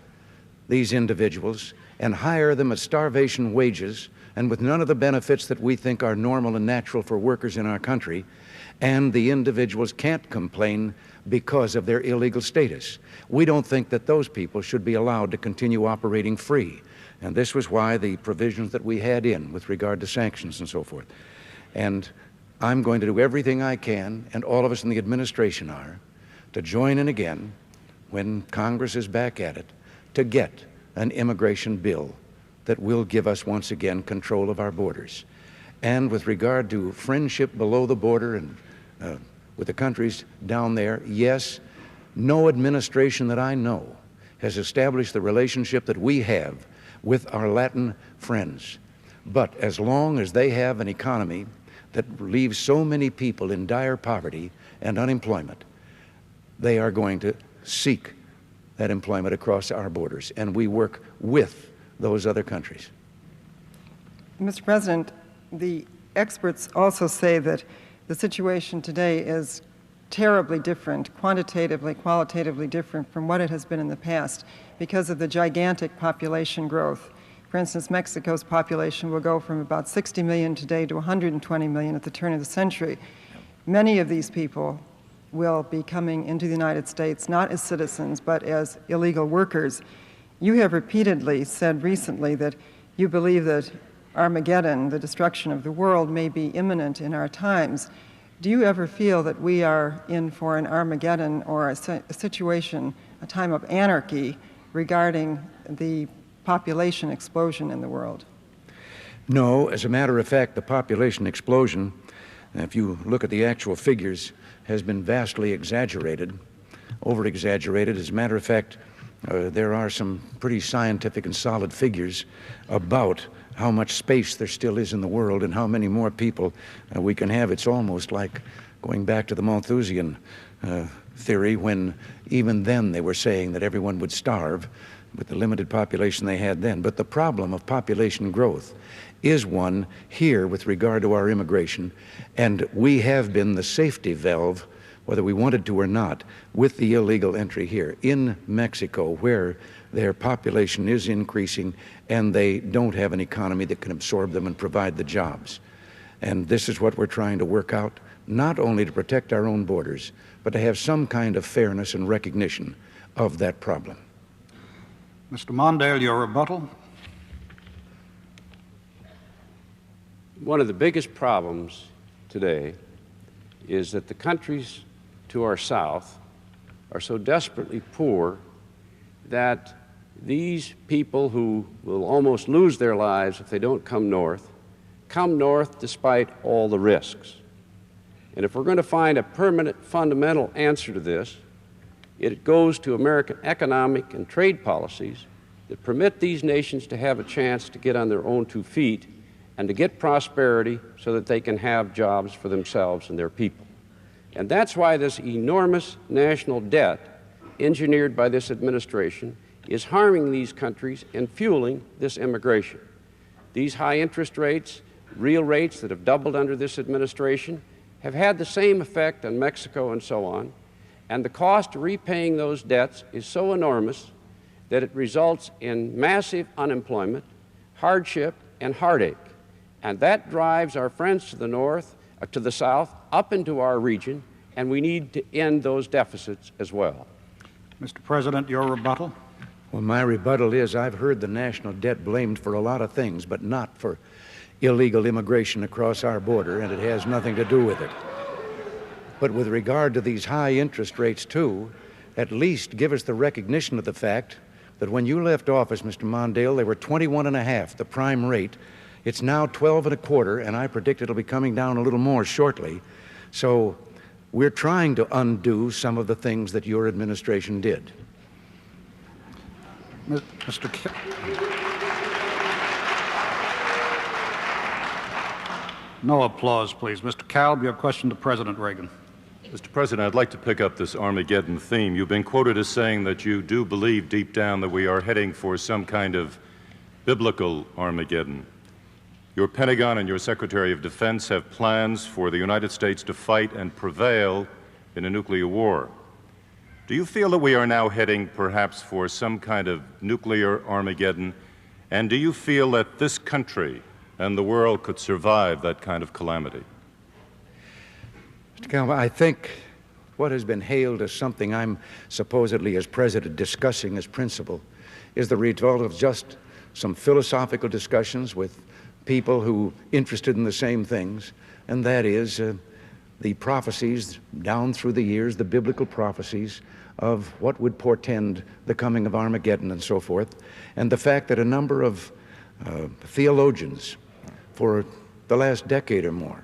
these individuals and hire them at starvation wages and with none of the benefits that we think are normal and natural for workers in our country, and the individuals can't complain because of their illegal status. We don't think that those people should be allowed to continue operating free. And this was why the provisions that we had in with regard to sanctions and so forth. And I'm going to do everything I can, and all of us in the administration are, to join in again, when Congress is back at it, to get an immigration bill that will give us once again control of our borders. And with regard to friendship below the border and with the countries down there, yes, no administration that I know has established the relationship that we have with our Latin friends. But as long as they have an economy that leaves so many people in dire poverty and unemployment, they are going to seek that employment across our borders, and we work with those other countries. Mr. President, the experts also say that the situation today is terribly different, quantitatively, qualitatively different from what it has been in the past because of the gigantic population growth. For instance, Mexico's population will go from about 60 million today to 120 million at the turn of the century. Many of these people will be coming into the United States not as citizens but as illegal workers. You have repeatedly said recently that you believe that Armageddon, the destruction of the world, may be imminent in our times. Do you ever feel that we are in for an Armageddon or a situation, a time of anarchy regarding the population explosion in the world? No, as a matter of fact, the population explosion, if you look at the actual figures, has been vastly exaggerated, over-exaggerated. As a matter of fact, there are some pretty scientific and solid figures about how much space there still is in the world and how many more people we can have. It's almost like going back to the Malthusian theory, when even then they were saying that everyone would starve with the limited population they had then. But the problem of population growth is one here with regard to our immigration, and we have been the safety valve, whether we wanted to or not, with the illegal entry here in Mexico, where their population is increasing and they don't have an economy that can absorb them and provide the jobs. And this is what we're trying to work out, not only to protect our own borders, but to have some kind of fairness and recognition of that problem. Mr. Mondale, your rebuttal. One of the biggest problems today is that the countries to our south are so desperately poor that these people who will almost lose their lives if they don't come north despite all the risks. And if we're going to find a permanent, fundamental answer to this, it goes to American economic and trade policies that permit these nations to have a chance to get on their own 2 feet and to get prosperity so that they can have jobs for themselves and their people. And that's why this enormous national debt engineered by this administration is harming these countries and fueling this immigration. These high interest rates, real rates that have doubled under this administration, have had the same effect on Mexico and so on, and the cost of repaying those debts is so enormous that it results in massive unemployment, hardship, and heartache. And that drives our friends to the north, to the south, up into our region, and we need to end those deficits as well. Mr. President, your rebuttal. Well, my rebuttal is I've heard the national debt blamed for a lot of things, but not for illegal immigration across our border, and it has nothing to do with it. But with regard to these high interest rates, too, at least give us the recognition of the fact that when you left office, Mr. Mondale, they were 21.5, the prime rate. It's now 12.25, and I predict it'll be coming down a little more shortly. So we're trying to undo some of the things that your administration did. Mr. No applause, please. Mr. Kalb, you have a question to President Reagan. Mr. President, I'd like to pick up this Armageddon theme. You've been quoted as saying that you do believe deep down that we are heading for some kind of biblical Armageddon. Your Pentagon and your Secretary of Defense have plans for the United States to fight and prevail in a nuclear war. Do you feel that we are now heading perhaps for some kind of nuclear Armageddon? And do you feel that this country and the world could survive that kind of calamity? Mr. Kalb, I think what has been hailed as something I'm supposedly as president discussing as principle is the result of just some philosophical discussions with people who interested in the same things, and that is the prophecies down through the years, the biblical prophecies of what would portend the coming of Armageddon and so forth, and the fact that a number of theologians for the last decade or more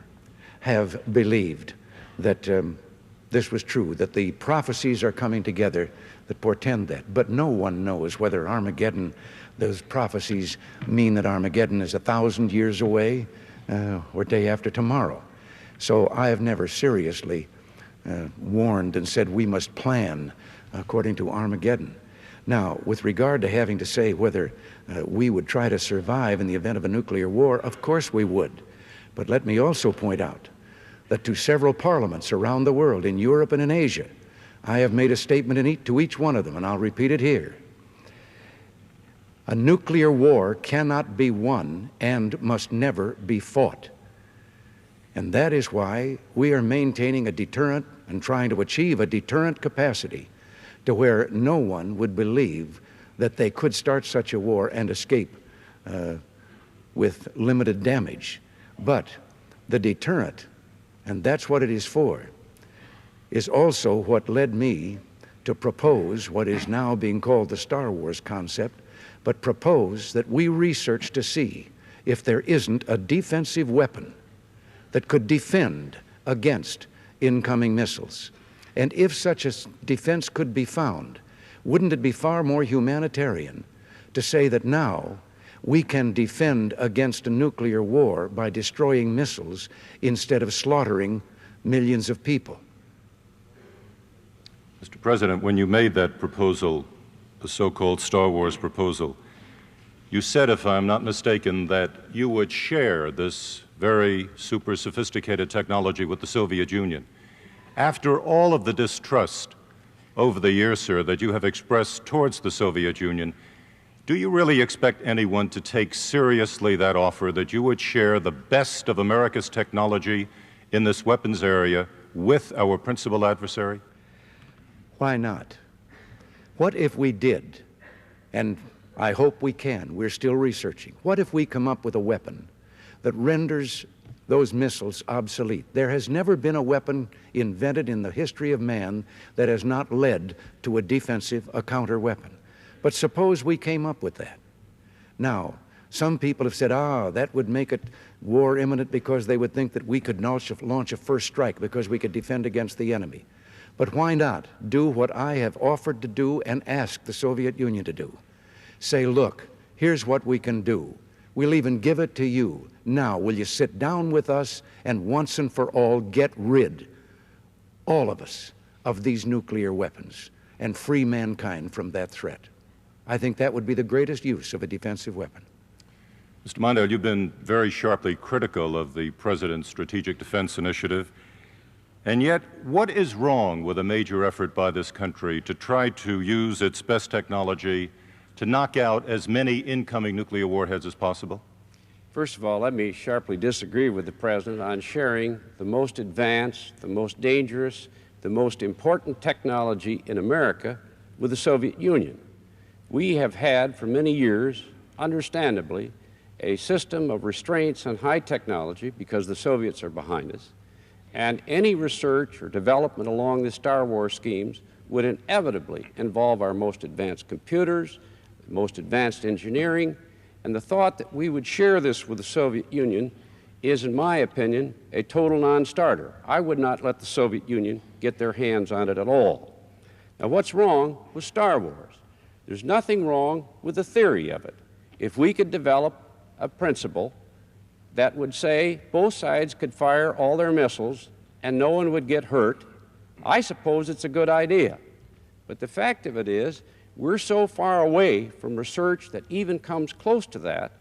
have believed that this was true, that the prophecies are coming together that portend that. But no one knows whether Armageddon, those prophecies mean that Armageddon is 1,000 years away or day after tomorrow. So I have never seriously warned and said we must plan according to Armageddon. Now, with regard to having to say whether we would try to survive in the event of a nuclear war, of course we would. But let me also point out that to several parliaments around the world, in Europe and in Asia, I have made a statement to each one of them, and I'll repeat it here. A nuclear war cannot be won and must never be fought. And that is why we are maintaining a deterrent and trying to achieve a deterrent capacity to where no one would believe that they could start such a war and escape with limited damage. But the deterrent, and that's what it is for, is also what led me to propose what is now being called the Star Wars concept, but propose that we research to see if there isn't a defensive weapon that could defend against incoming missiles. And if such a defense could be found, wouldn't it be far more humanitarian to say that now we can defend against a nuclear war by destroying missiles instead of slaughtering millions of people? Mr. President, when you made that proposal, the so-called Star Wars proposal, you said, if I'm not mistaken, that you would share this very super sophisticated technology with the Soviet Union. After all of the distrust over the years, sir, that you have expressed towards the Soviet Union, do you really expect anyone to take seriously that offer that you would share the best of America's technology in this weapons area with our principal adversary? Why not? What if we did, and I hope we can, we're still researching, what if we come up with a weapon that renders those missiles obsolete? There has never been a weapon invented in the history of man that has not led to a defensive, a counter weapon. But suppose we came up with that. Now, some people have said, that would make it war imminent because they would think that we could launch a first strike because we could defend against the enemy. But why not do what I have offered to do and ask the Soviet Union to do? Say, look, here's what we can do. We'll even give it to you. Now, will you sit down with us and once and for all get rid, all of us, of these nuclear weapons and free mankind from that threat? I think that would be the greatest use of a defensive weapon. Mr. Mondale, you've been very sharply critical of the President's Strategic Defense Initiative. And yet, what is wrong with a major effort by this country to try to use its best technology to knock out as many incoming nuclear warheads as possible? First of all, let me sharply disagree with the President on sharing the most advanced, the most dangerous, the most important technology in America with the Soviet Union. We have had for many years, understandably, a system of restraints on high technology because the Soviets are behind us, and any research or development along the Star Wars schemes would inevitably involve our most advanced computers, most advanced engineering, and the thought that we would share this with the Soviet Union is, in my opinion, a total non-starter. I would not let the Soviet Union get their hands on it at all. Now, what's wrong with Star Wars? There's nothing wrong with the theory of it. If we could develop a principle that would say both sides could fire all their missiles and no one would get hurt, I suppose it's a good idea. But the fact of it is, we're so far away from research that even comes close to that,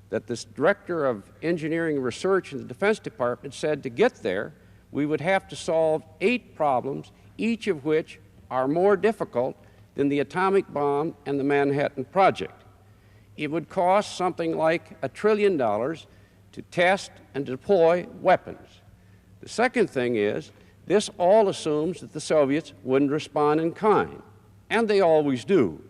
that this Director of Engineering Research in the Defense Department said to get there, we would have to solve 8 problems, each of which are more difficult than the atomic bomb and the Manhattan Project. It would cost something like $1 trillion to test and deploy weapons. The second thing is, this all assumes that the Soviets wouldn't respond in kind, and they always do.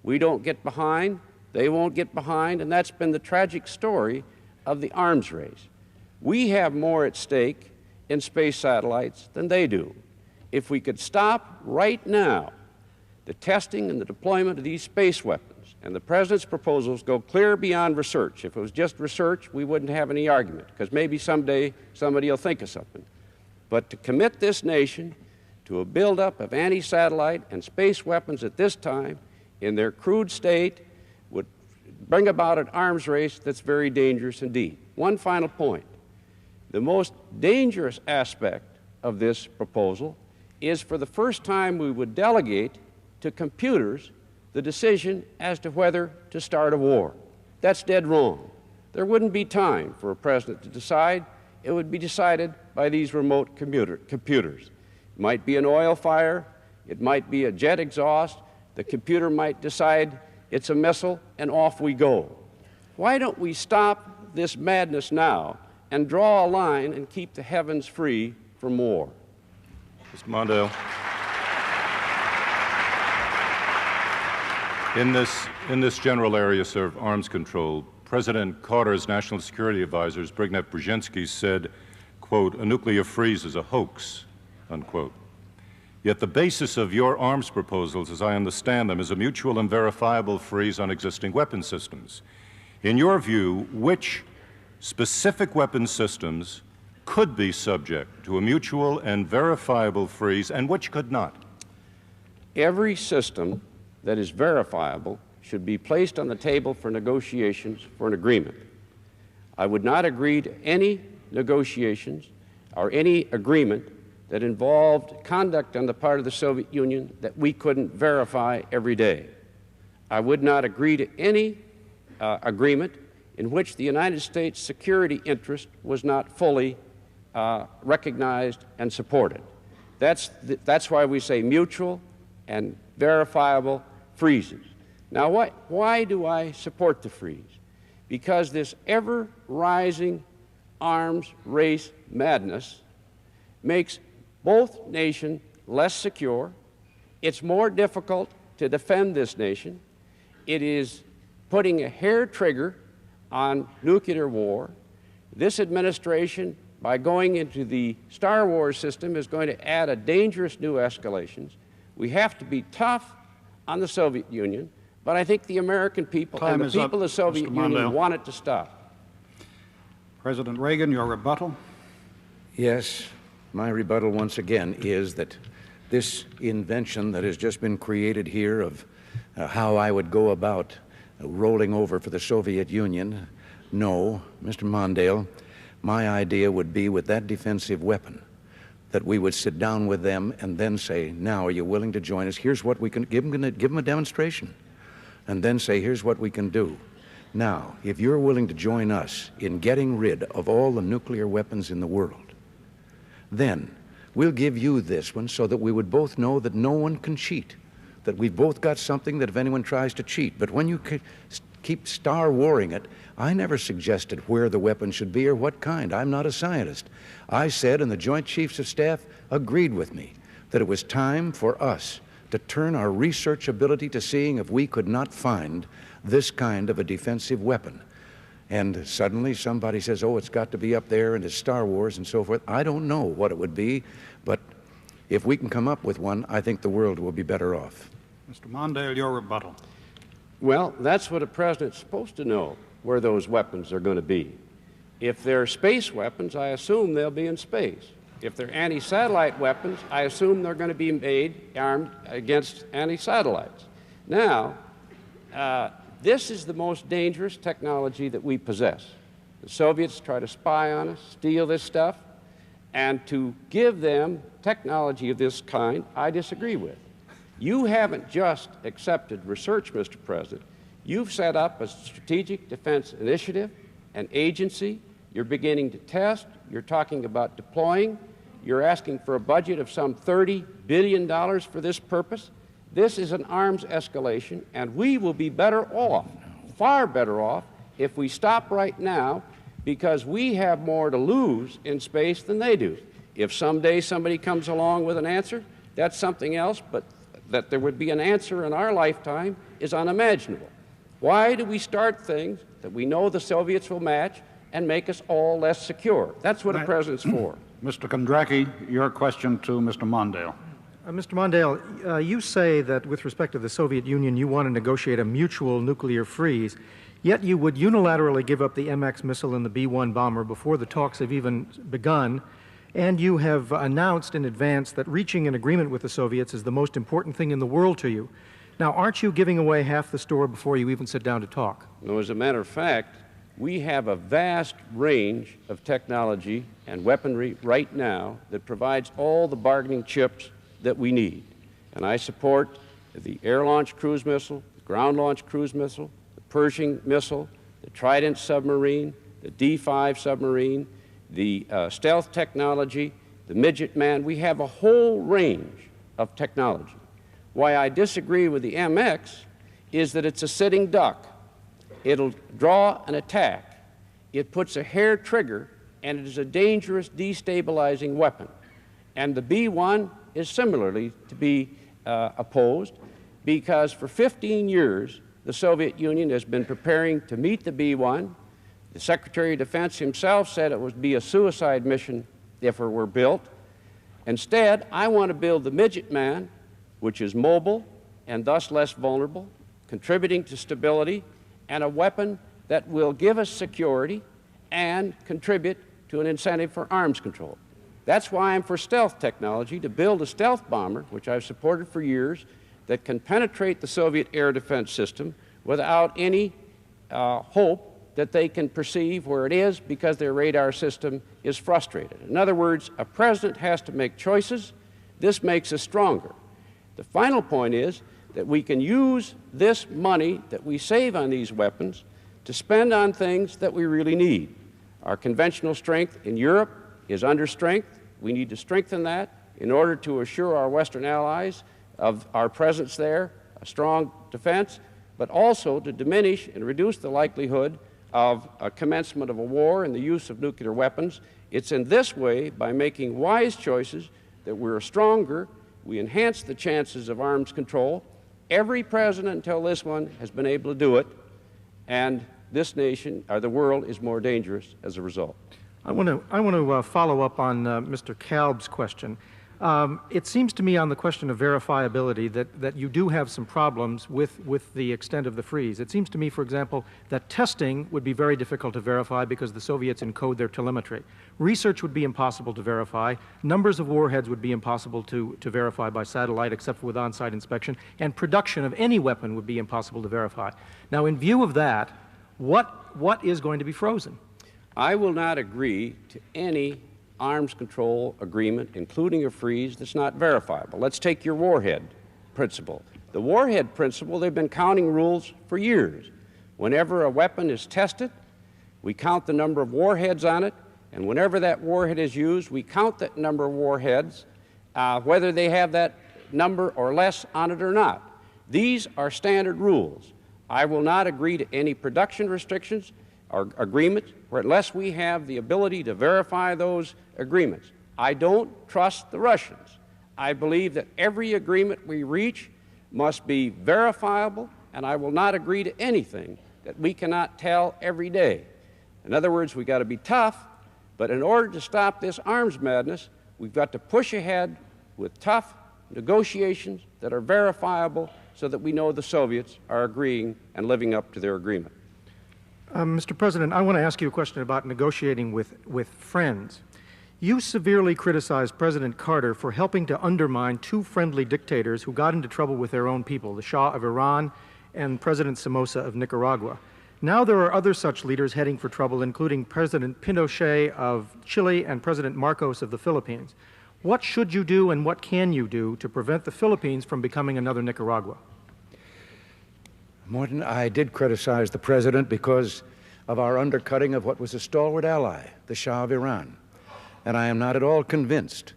We don't get behind, they won't get behind, and that's been the tragic story of the arms race. We have more at stake in space satellites than they do. If we could stop right now the testing and the deployment of these space weapons, and the President's proposals go clear beyond research. If it was just research, we wouldn't have any argument, because maybe someday somebody will think of something. But to commit this nation to a buildup of anti-satellite and space weapons at this time in their crude state would bring about an arms race that's very dangerous indeed. One final point. The most dangerous aspect of this proposal is for the first time we would delegate to computers the decision as to whether to start a war. That's dead wrong. There wouldn't be time for a president to decide. It would be decided by these remote computers. It might be an oil fire. It might be a jet exhaust. The computer might decide it's a missile, and off we go. Why don't we stop this madness now and draw a line and keep the heavens free from war? Mr. Mondale. In this general area, sir, of arms control, President Carter's national security advisor, Zbigniew Brzezinski, said, quote, "A nuclear freeze is a hoax," unquote. Yet the basis of your arms proposals, as I understand them, is a mutual and verifiable freeze on existing weapon systems. In your view, which specific weapon systems could be subject to a mutual and verifiable freeze, and which could not? Every system that is verifiable should be placed on the table for negotiations for an agreement. I would not agree to any negotiations or any agreement that involved conduct on the part of the Soviet Union that we couldn't verify every day. I would not agree to any agreement in which the United States security interest was not fully recognized and supported. That's why we say mutual and verifiable freezes. Now, why do I support the freeze? Because this ever-rising arms race madness makes both nations less secure. It's more difficult to defend this nation. It is putting a hair trigger on nuclear war. This administration, by going into the Star Wars system, is going to add a dangerous new escalations. We have to be tough on the Soviet Union, but I think the American people and the people of the Soviet Union want it to stop. President Reagan, your rebuttal. Yes, my rebuttal once again is that this invention that has just been created here of how I would go about rolling over for the Soviet Union, no, Mr. Mondale, my idea would be with that defensive weapon that we would sit down with them and then say, now, are you willing to join us? Here's what we can give them a demonstration, and then say, here's what we can do. Now, if you're willing to join us in getting rid of all the nuclear weapons in the world, then we'll give you this one so that we would both know that no one can cheat, that we've both got something that if anyone tries to cheat. But when you keep Star Warring it, I never suggested where the weapon should be or what kind. I'm not a scientist. I said, and the Joint Chiefs of Staff agreed with me, that it was time for us to turn our research ability to seeing if we could not find this kind of a defensive weapon. And suddenly somebody says, oh, it's got to be up there and it's Star Wars and so forth. I don't know what it would be, but if we can come up with one, I think the world will be better off. Mr. Mondale, your rebuttal. Well, that's what a president's supposed to know, where those weapons are going to be. If they're space weapons, I assume they'll be in space. If they're anti-satellite weapons, I assume they're going to be made armed against anti-satellites. Now, this is the most dangerous technology that we possess. The Soviets try to spy on us, steal this stuff, and to give them technology of this kind, I disagree with. You haven't just accepted research, Mr. President. You've set up a strategic defense initiative, an agency. You're beginning to test. You're talking about deploying. You're asking for a budget of some $30 billion for this purpose. This is an arms escalation, and we will be better off, far better off, if we stop right now, because we have more to lose in space than they do. If someday somebody comes along with an answer, that's something else, but that there would be an answer in our lifetime is unimaginable. Why do we start things that we know the Soviets will match and make us all less secure? That's what a president's for. Mr. Kondracke, your question to Mr. Mondale. Mr. Mondale, you say that with respect to the Soviet Union, you want to negotiate a mutual nuclear freeze, yet you would unilaterally give up the MX missile and the B-1 bomber before the talks have even begun, And you have announced in advance that reaching an agreement with the Soviets is the most important thing in the world to you. Now, aren't you giving away half the store before you even sit down to talk? No, as a matter of fact, we have a vast range of technology and weaponry right now that provides all the bargaining chips that we need. And I support the air-launched cruise missile, the ground-launched cruise missile, the Pershing missile, the Trident submarine, the D-5 submarine, the stealth technology, the midget man. We have a whole range of technology. Why I disagree with the MX is that it's a sitting duck. It'll draw an attack. It puts a hair trigger, and it is a dangerous destabilizing weapon. And the B-1 is similarly to be opposed, because for 15 years the Soviet Union has been preparing to meet the B-1. The Secretary of Defense himself said it would be a suicide mission if it were built. Instead, I want to build the midget man, which is mobile and thus less vulnerable, contributing to stability, and a weapon that will give us security and contribute to an incentive for arms control. That's why I'm for stealth technology, to build a stealth bomber, which I've supported for years, that can penetrate the Soviet air defense system without any hope that they can perceive where it is because their radar system is frustrated. In other words, a president has to make choices. This makes us stronger. The final point is that we can use this money that we save on these weapons to spend on things that we really need. Our conventional strength in Europe is under strength. We need to strengthen that in order to assure our Western allies of our presence there, a strong defense, but also to diminish and reduce the likelihood of a commencement of a war and the use of nuclear weapons. It's in this way, by making wise choices, that we're stronger, we enhance the chances of arms control. Every president until this one has been able to do it, and this nation, or the world, is more dangerous as a result. I want to follow up on Mr. Kalb's question. It seems to me on the question of verifiability that you do have some problems with the extent of the freeze. It seems to me, for example, that testing would be very difficult to verify because the Soviets encode their telemetry. Research would be impossible to verify. Numbers of warheads would be impossible to verify by satellite except with on-site inspection. And production of any weapon would be impossible to verify. Now, in view of that, what is going to be frozen? I will not agree to any arms control agreement, including a freeze, that's not verifiable. Let's take your warhead principle. The warhead principle, they've been counting rules for years. Whenever a weapon is tested, we count the number of warheads on it, and whenever that warhead is used, we count that number of warheads, whether they have that number or less on it or not. These are standard rules. I will not agree to any production restrictions or agreements unless we have the ability to verify those agreements. I don't trust the Russians. I believe that every agreement we reach must be verifiable, and I will not agree to anything that we cannot tell every day. In other words, we've got to be tough, but in order to stop this arms madness, we've got to push ahead with tough negotiations that are verifiable so that we know the Soviets are agreeing and living up to their agreement. Mr. President, I want to ask you a question about negotiating with friends. You severely criticized President Carter for helping to undermine two friendly dictators who got into trouble with their own people, the Shah of Iran and President Somoza of Nicaragua. Now there are other such leaders heading for trouble, including President Pinochet of Chile and President Marcos of the Philippines. What should you do and what can you do to prevent the Philippines from becoming another Nicaragua? Morton, I did criticize the president because of our undercutting of what was a stalwart ally, the Shah of Iran. And I am not at all convinced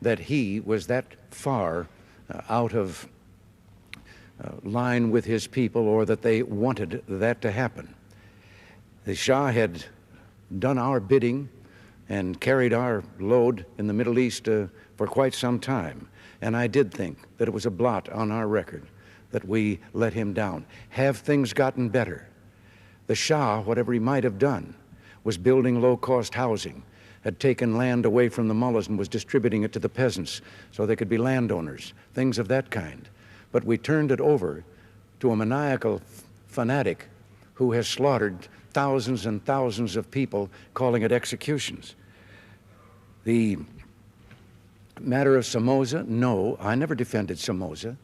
that he was that far out of line with his people or that they wanted that to happen. The Shah had done our bidding and carried our load in the Middle East for quite some time. And I did think that it was a blot on our record that we let him down. Have things gotten better? The Shah, whatever he might have done, was building low-cost housing, had taken land away from the mullahs and was distributing it to the peasants so they could be landowners, things of that kind. But we turned it over to a maniacal fanatic who has slaughtered thousands and thousands of people, calling it executions. The matter of Somoza, no, I never defended Somoza.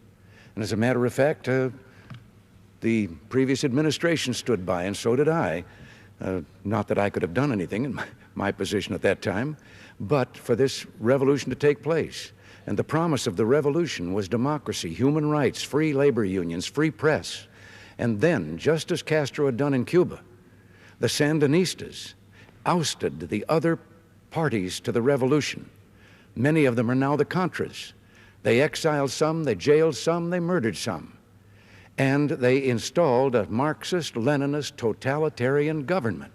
And as a matter of fact, the previous administration stood by, and so did I. Not that I could have done anything in my position at that time, but for this revolution to take place. And the promise of the revolution was democracy, human rights, free labor unions, free press. And then, just as Castro had done in Cuba, the Sandinistas ousted the other parties to the revolution. Many of them are now the Contras. They exiled some, they jailed some, they murdered some. And they installed a Marxist-Leninist totalitarian government.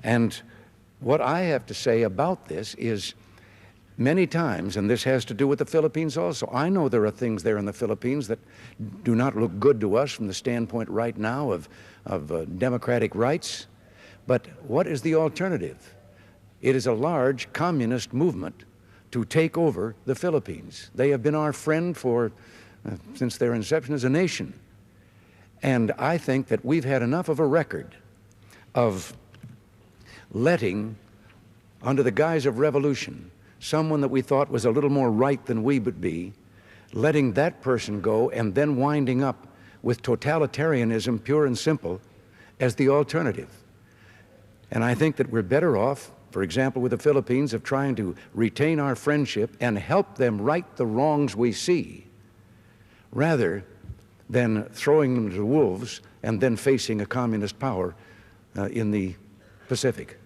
And what I have to say about this is many times, and this has to do with the Philippines also, I know there are things there in the Philippines that do not look good to us from the standpoint right now of democratic rights. But what is the alternative? It is a large communist movement to take over the Philippines. They have been our friend for since their inception as a nation. And I think that we've had enough of a record of letting, under the guise of revolution, someone that we thought was a little more right than we would be, letting that person go and then winding up with totalitarianism, pure and simple, as the alternative. And I think that we're better off, for example, with the Philippines, of trying to retain our friendship and help them right the wrongs we see, rather than throwing them to the wolves and then facing a communist power in the Pacific.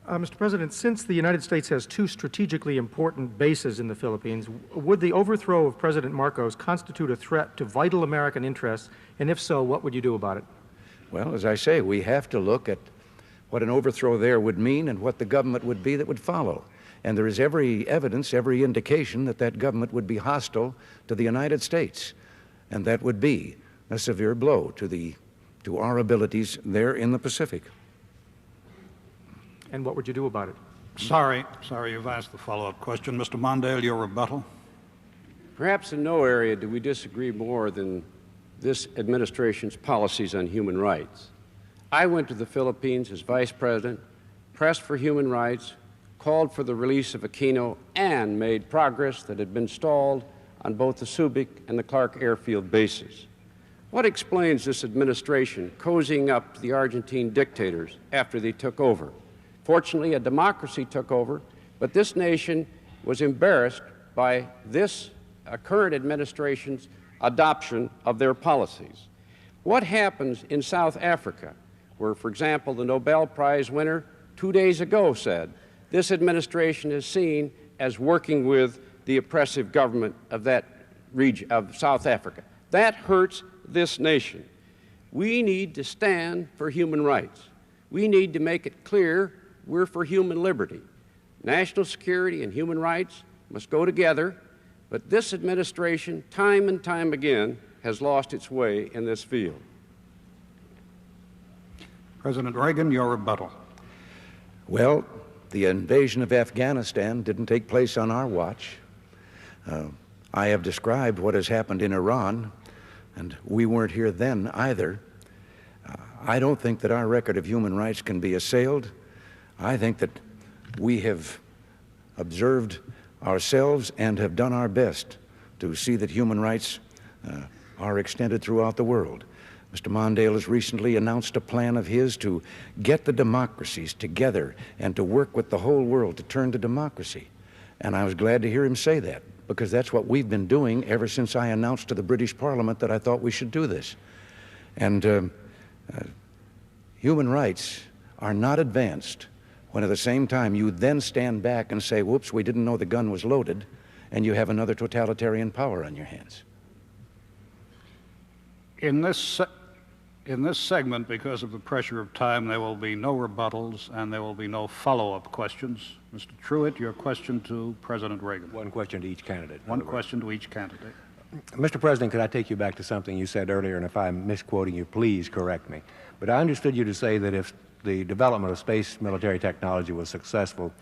Mr. President, since the United States has two strategically important bases in the Philippines, would the overthrow of President Marcos constitute a threat to vital American interests? And if so, what would you do about it? Well, as I say, we have to look at what an overthrow there would mean and what the government would be that would follow. And there is every evidence, every indication that that government would be hostile to the United States. And that would be a severe blow to our abilities there in the Pacific. And what would you do about it? Sorry, you've asked the follow-up question. Mr. Mondale, your rebuttal. Perhaps in no area do we disagree more than this administration's policies on human rights. I went to the Philippines as vice president, pressed for human rights, called for the release of Aquino, and made progress that had been stalled on both the Subic and the Clark airfield bases. What explains this administration cozying up to the Argentine dictators after they took over? Fortunately, a democracy took over, but this nation was embarrassed by this current administration's adoption of their policies. What happens in South Africa, where, for example, the Nobel Prize winner 2 days ago said, this administration is seen as working with the oppressive government of that region of South Africa. That hurts this nation. We need to stand for human rights. We need to make it clear we're for human liberty. National security and human rights must go together, but this administration, time and time again, has lost its way in this field. President Reagan, your rebuttal. Well, the invasion of Afghanistan didn't take place on our watch. I have described what has happened in Iran, and we weren't here then either. I don't think that our record of human rights can be assailed. I think that we have observed ourselves and have done our best to see that human rights are extended throughout the world. Mr. Mondale has recently announced a plan of his to get the democracies together and to work with the whole world to turn to democracy. And I was glad to hear him say that, because that's what we've been doing ever since I announced to the British Parliament that I thought we should do this. And human rights are not advanced when at the same time you then stand back and say, whoops, we didn't know the gun was loaded, and you have another totalitarian power on your hands. In this segment, because of the pressure of time, there will be no rebuttals and there will be no follow-up questions. Mr. Truitt, your question to President Reagan. One question to each candidate. One question to each candidate. Mr. President, could I take you back to something you said earlier, and if I'm misquoting you, please correct me. But I understood you to say that if the development of space military technology was successful,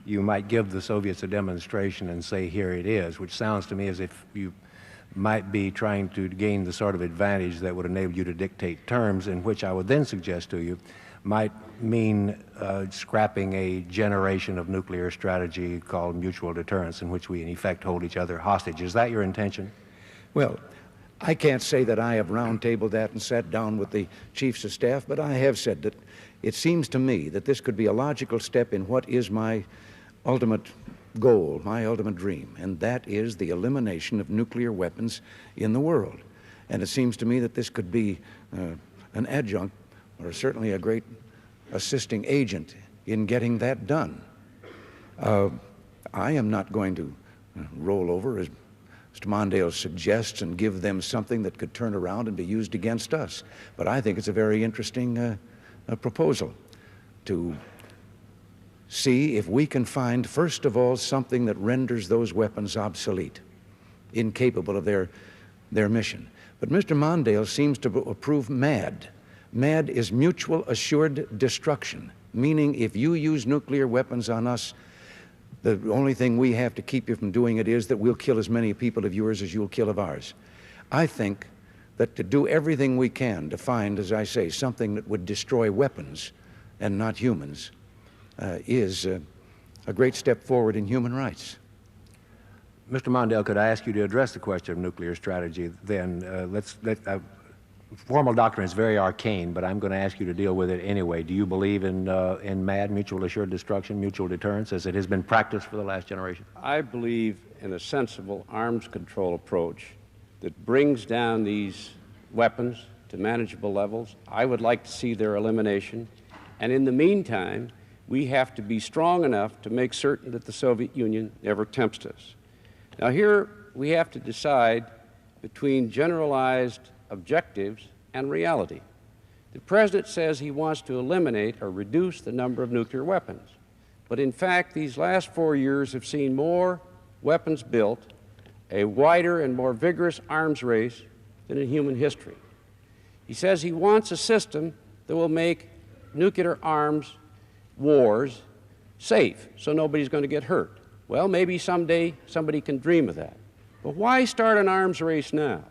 you might give the Soviets a demonstration and say, here it is, which sounds to me as if you might be trying to gain the sort of advantage that would enable you to dictate terms, in which I would then suggest to you might mean scrapping a generation of nuclear strategy called mutual deterrence, in which we in effect hold each other hostage. Is that your intention? Well, I can't say that I have roundtabled that and sat down with the chiefs of staff, but I have said that it seems to me that this could be a logical step in what is my ultimate goal, my ultimate dream, and that is the elimination of nuclear weapons in the world. And it seems to me that this could be an adjunct, or certainly a great assisting agent in getting that done. I am not going to roll over, as Mr. Mondale suggests, and give them something that could turn around and be used against us. But I think it's a very interesting proposal to see if we can find, first of all, something that renders those weapons obsolete, incapable of their mission. But Mr. Mondale seems to approve MAD. MAD is mutual assured destruction, meaning if you use nuclear weapons on us, the only thing we have to keep you from doing it is that we'll kill as many people of yours as you'll kill of ours. I think that to do everything we can to find, as I say, something that would destroy weapons and not humans is a great step forward in human rights. Mr. Mondale, could I ask you to address the question of nuclear strategy then? Formal doctrine is very arcane, but I'm going to ask you to deal with it anyway. Do you believe in MAD, mutual assured destruction, mutual deterrence, as it has been practiced for the last generation? I believe in a sensible arms control approach that brings down these weapons to manageable levels. I would like to see their elimination. And in the meantime, we have to be strong enough to make certain that the Soviet Union never tempts us. Now here we have to decide between generalized objectives and reality. The President says he wants to eliminate or reduce the number of nuclear weapons. But in fact, these last 4 years have seen more weapons built, a wider and more vigorous arms race than in human history. He says he wants a system that will make nuclear arms wars safe, so nobody's going to get hurt. Well, maybe someday somebody can dream of that. But why start an arms race now?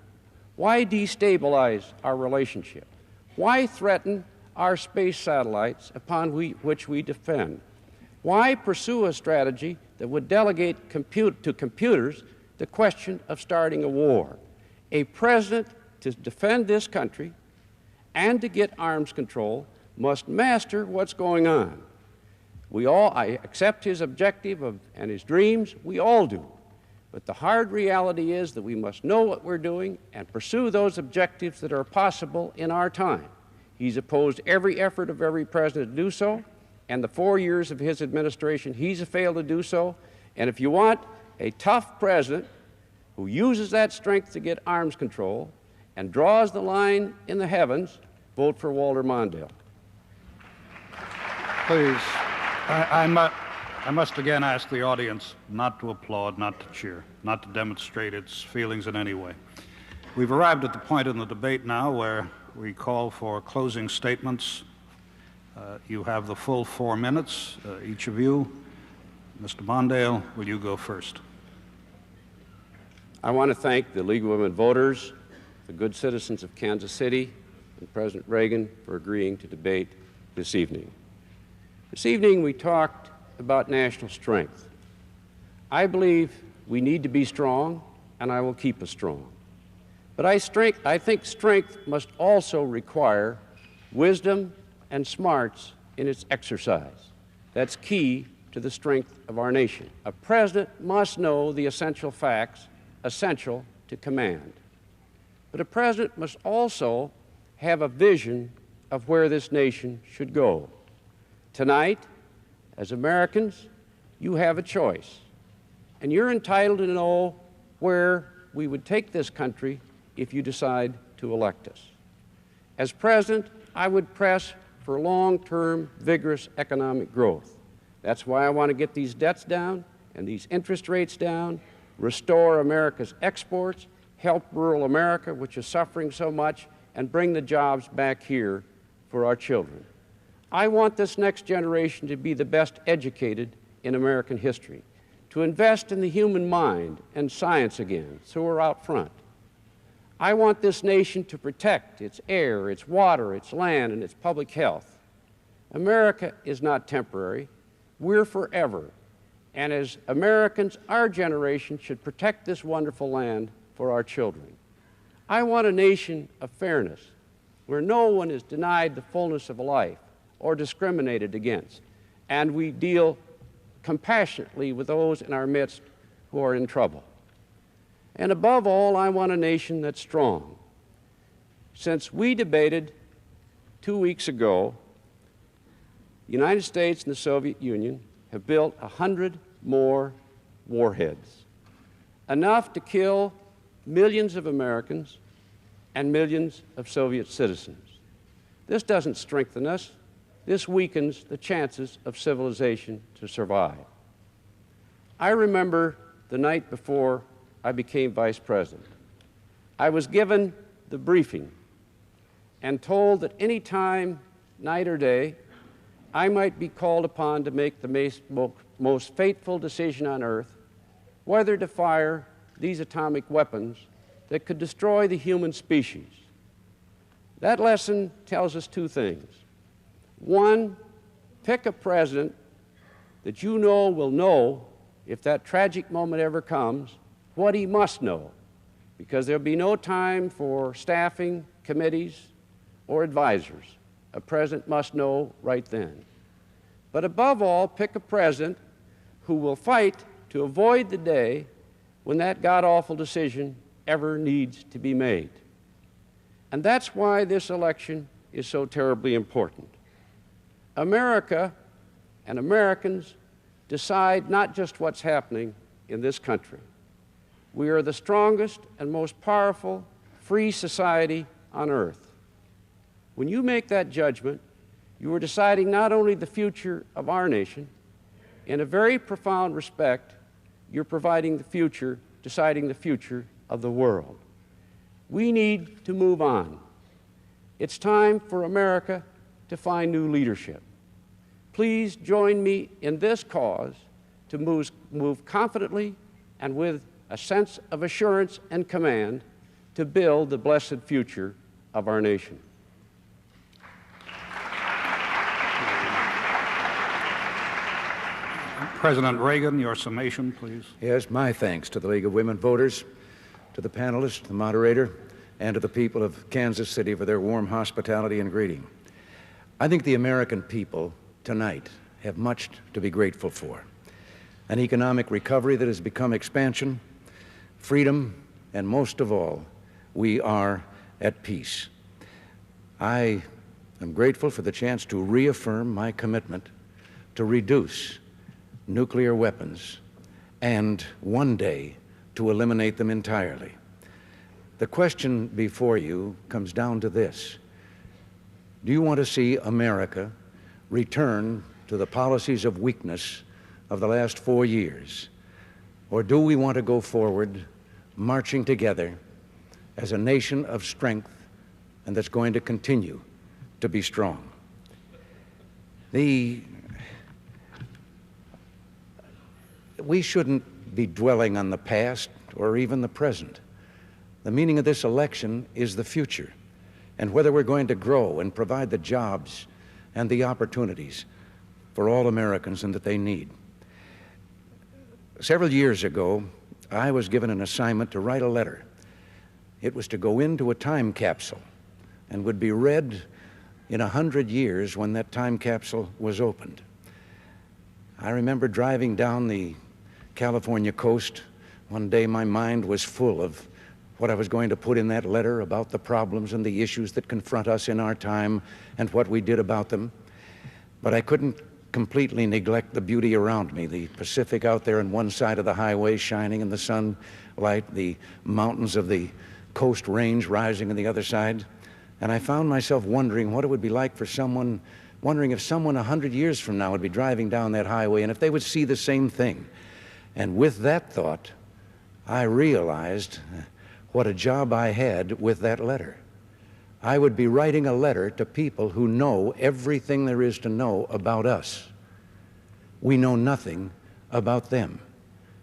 Why destabilize our relationship? Why threaten our space satellites upon which we defend? Why pursue a strategy that would delegate to computers the question of starting a war? A president, to defend this country and to get arms control, must master what's going on. I accept his objective and his dreams, we all do. But the hard reality is that we must know what we're doing and pursue those objectives that are possible in our time. He's opposed every effort of every president to do so, and the 4 years of his administration, he's failed to do so. And if you want a tough president who uses that strength to get arms control and draws the line in the heavens, vote for Walter Mondale. Please, I must again ask the audience not to applaud, not to cheer, not to demonstrate its feelings in any way. We've arrived at the point in the debate now where we call for closing statements. You have the full 4 minutes, each of you. Mr. Mondale, will you go first? I want to thank the League of Women Voters, the good citizens of Kansas City, and President Reagan for agreeing to debate this evening. This evening we talked about national strength. I believe we need to be strong, and I will keep us strong. But I think strength must also require wisdom and smarts in its exercise. That's key to the strength of our nation. A president must know the essential facts essential to command. But a president must also have a vision of where this nation should go. Tonight, as Americans, you have a choice, and you're entitled to know where we would take this country if you decide to elect us. As president, I would press for long-term, vigorous economic growth. That's why I want to get these debts down and these interest rates down, restore America's exports, help rural America, which is suffering so much, and bring the jobs back here for our children. I want this next generation to be the best educated in American history, to invest in the human mind and science again, so we're out front, I want this nation to protect its air, its water, its land, and its public health. America is not temporary. We're forever. And as Americans, our generation should protect this wonderful land for our children. I want a nation of fairness, where no one is denied the fullness of life or discriminated against, and we deal compassionately with those in our midst who are in trouble. And above all, I want a nation that's strong. Since we debated 2 weeks ago, the United States and the Soviet Union have built 100 more warheads, enough to kill millions of Americans and millions of Soviet citizens. This doesn't strengthen us. This weakens the chances of civilization to survive. I remember the night before I became vice president. I was given the briefing and told that any time, night or day, I might be called upon to make the most fateful decision on earth, whether to fire these atomic weapons that could destroy the human species. That lesson tells us two things. One, pick a president that you know will know, if that tragic moment ever comes, what he must know, because there'll be no time for staffing, committees, or advisors. A president must know right then. But above all, pick a president who will fight to avoid the day when that god-awful decision ever needs to be made. And that's why this election is so terribly important. America and Americans decide not just what's happening in this country. We are the strongest and most powerful free society on earth. When you make that judgment, you are deciding not only the future of our nation, in a very profound respect, you're deciding the future of the world. We need to move on. It's time for America to find new leadership. Please join me in this cause to move confidently and with a sense of assurance and command to build the blessed future of our nation. President Reagan, your summation, please. Yes, my thanks to the League of Women Voters, to the panelists, the moderator, and to the people of Kansas City for their warm hospitality and greeting. I think the American people tonight have much to be grateful for. An economic recovery that has become expansion, freedom, and most of all, we are at peace. I am grateful for the chance to reaffirm my commitment to reduce nuclear weapons and one day to eliminate them entirely. The question before you comes down to this. Do you want to see America return to the policies of weakness of the last 4 years? Or do we want to go forward, marching together as a nation of strength and that's going to continue to be strong? We shouldn't be dwelling on the past or even the present. The meaning of this election is the future, and whether we're going to grow and provide the jobs and the opportunities for all Americans and that they need. Several years ago, I was given an assignment to write a letter. It was to go into a time capsule and would be read in 100 years when that time capsule was opened. I remember driving down the California coast. One day my mind was full of what I was going to put in that letter about the problems and the issues that confront us in our time and what we did about them. But I couldn't completely neglect the beauty around me, the Pacific out there on one side of the highway shining in the sunlight, the mountains of the coast range rising on the other side. And I found myself wondering what it would be like for someone, wondering if someone 100 years from now would be driving down that highway and if they would see the same thing. And with that thought, I realized what a job I had with that letter. I would be writing a letter to people who know everything there is to know about us. We know nothing about them.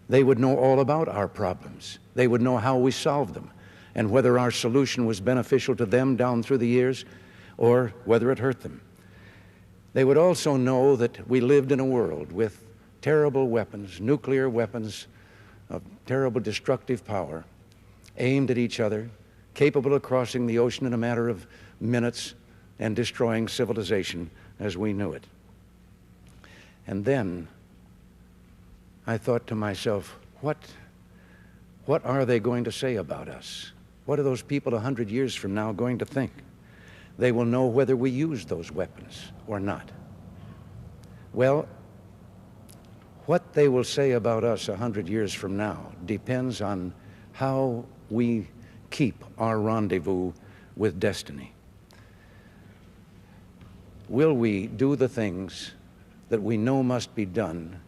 They would know all about our problems. They would know how we solve them. and whether our solution was beneficial to them down through the years or whether it hurt them. They would also know that we lived in a world with terrible weapons, nuclear weapons of terrible destructive power, aimed at each other, capable of crossing the ocean in a matter of minutes and destroying civilization as we knew it. And then I thought to myself, what are they going to say about us? What are those people 100 years from now going to think? They will know whether we used those weapons or not. Well, what they will say about us 100 years from now depends on how we keep our rendezvous with destiny. Will we do the things that we know must be done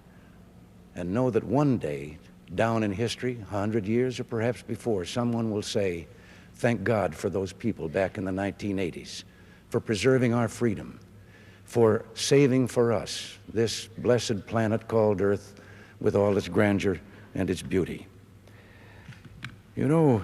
and know that one day, down in history, 100 years or perhaps before, someone will say, thank God for those people back in the 1980s, for preserving our freedom, for saving for us this blessed planet called Earth with all its grandeur and its beauty. You know,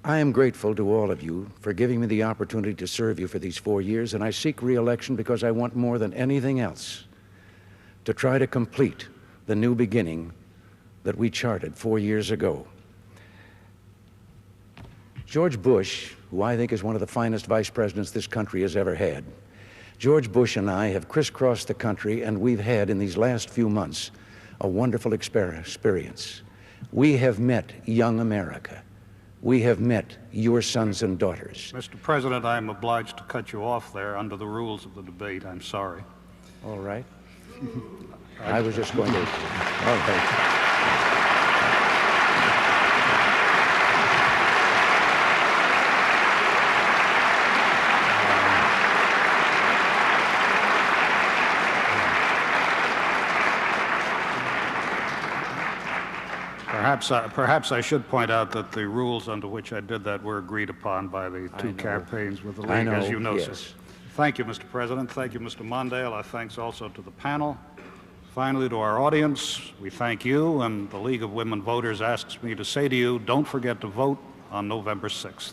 I am grateful to all of you for giving me the opportunity to serve you for these 4 years, and I seek re-election because I want more than anything else to try to complete the new beginning that we charted 4 years ago. George Bush, who I think is one of the finest vice presidents this country has ever had, George Bush and I have crisscrossed the country, and we've had in these last few months a wonderful experience. We have met young America. We have met your sons and daughters. Mr. President, I am obliged to cut you off there under the rules of the debate. I'm sorry. All right. I was just going to... Okay. Perhaps I should point out that the rules under which I did that were agreed upon by the two campaigns with the League, as you know, sir. Thank you, Mr. President. Thank you, Mr. Mondale. Our thanks also to the panel. Finally, to our audience, we thank you, and the League of Women Voters asks me to say to you, don't forget to vote on November 6th.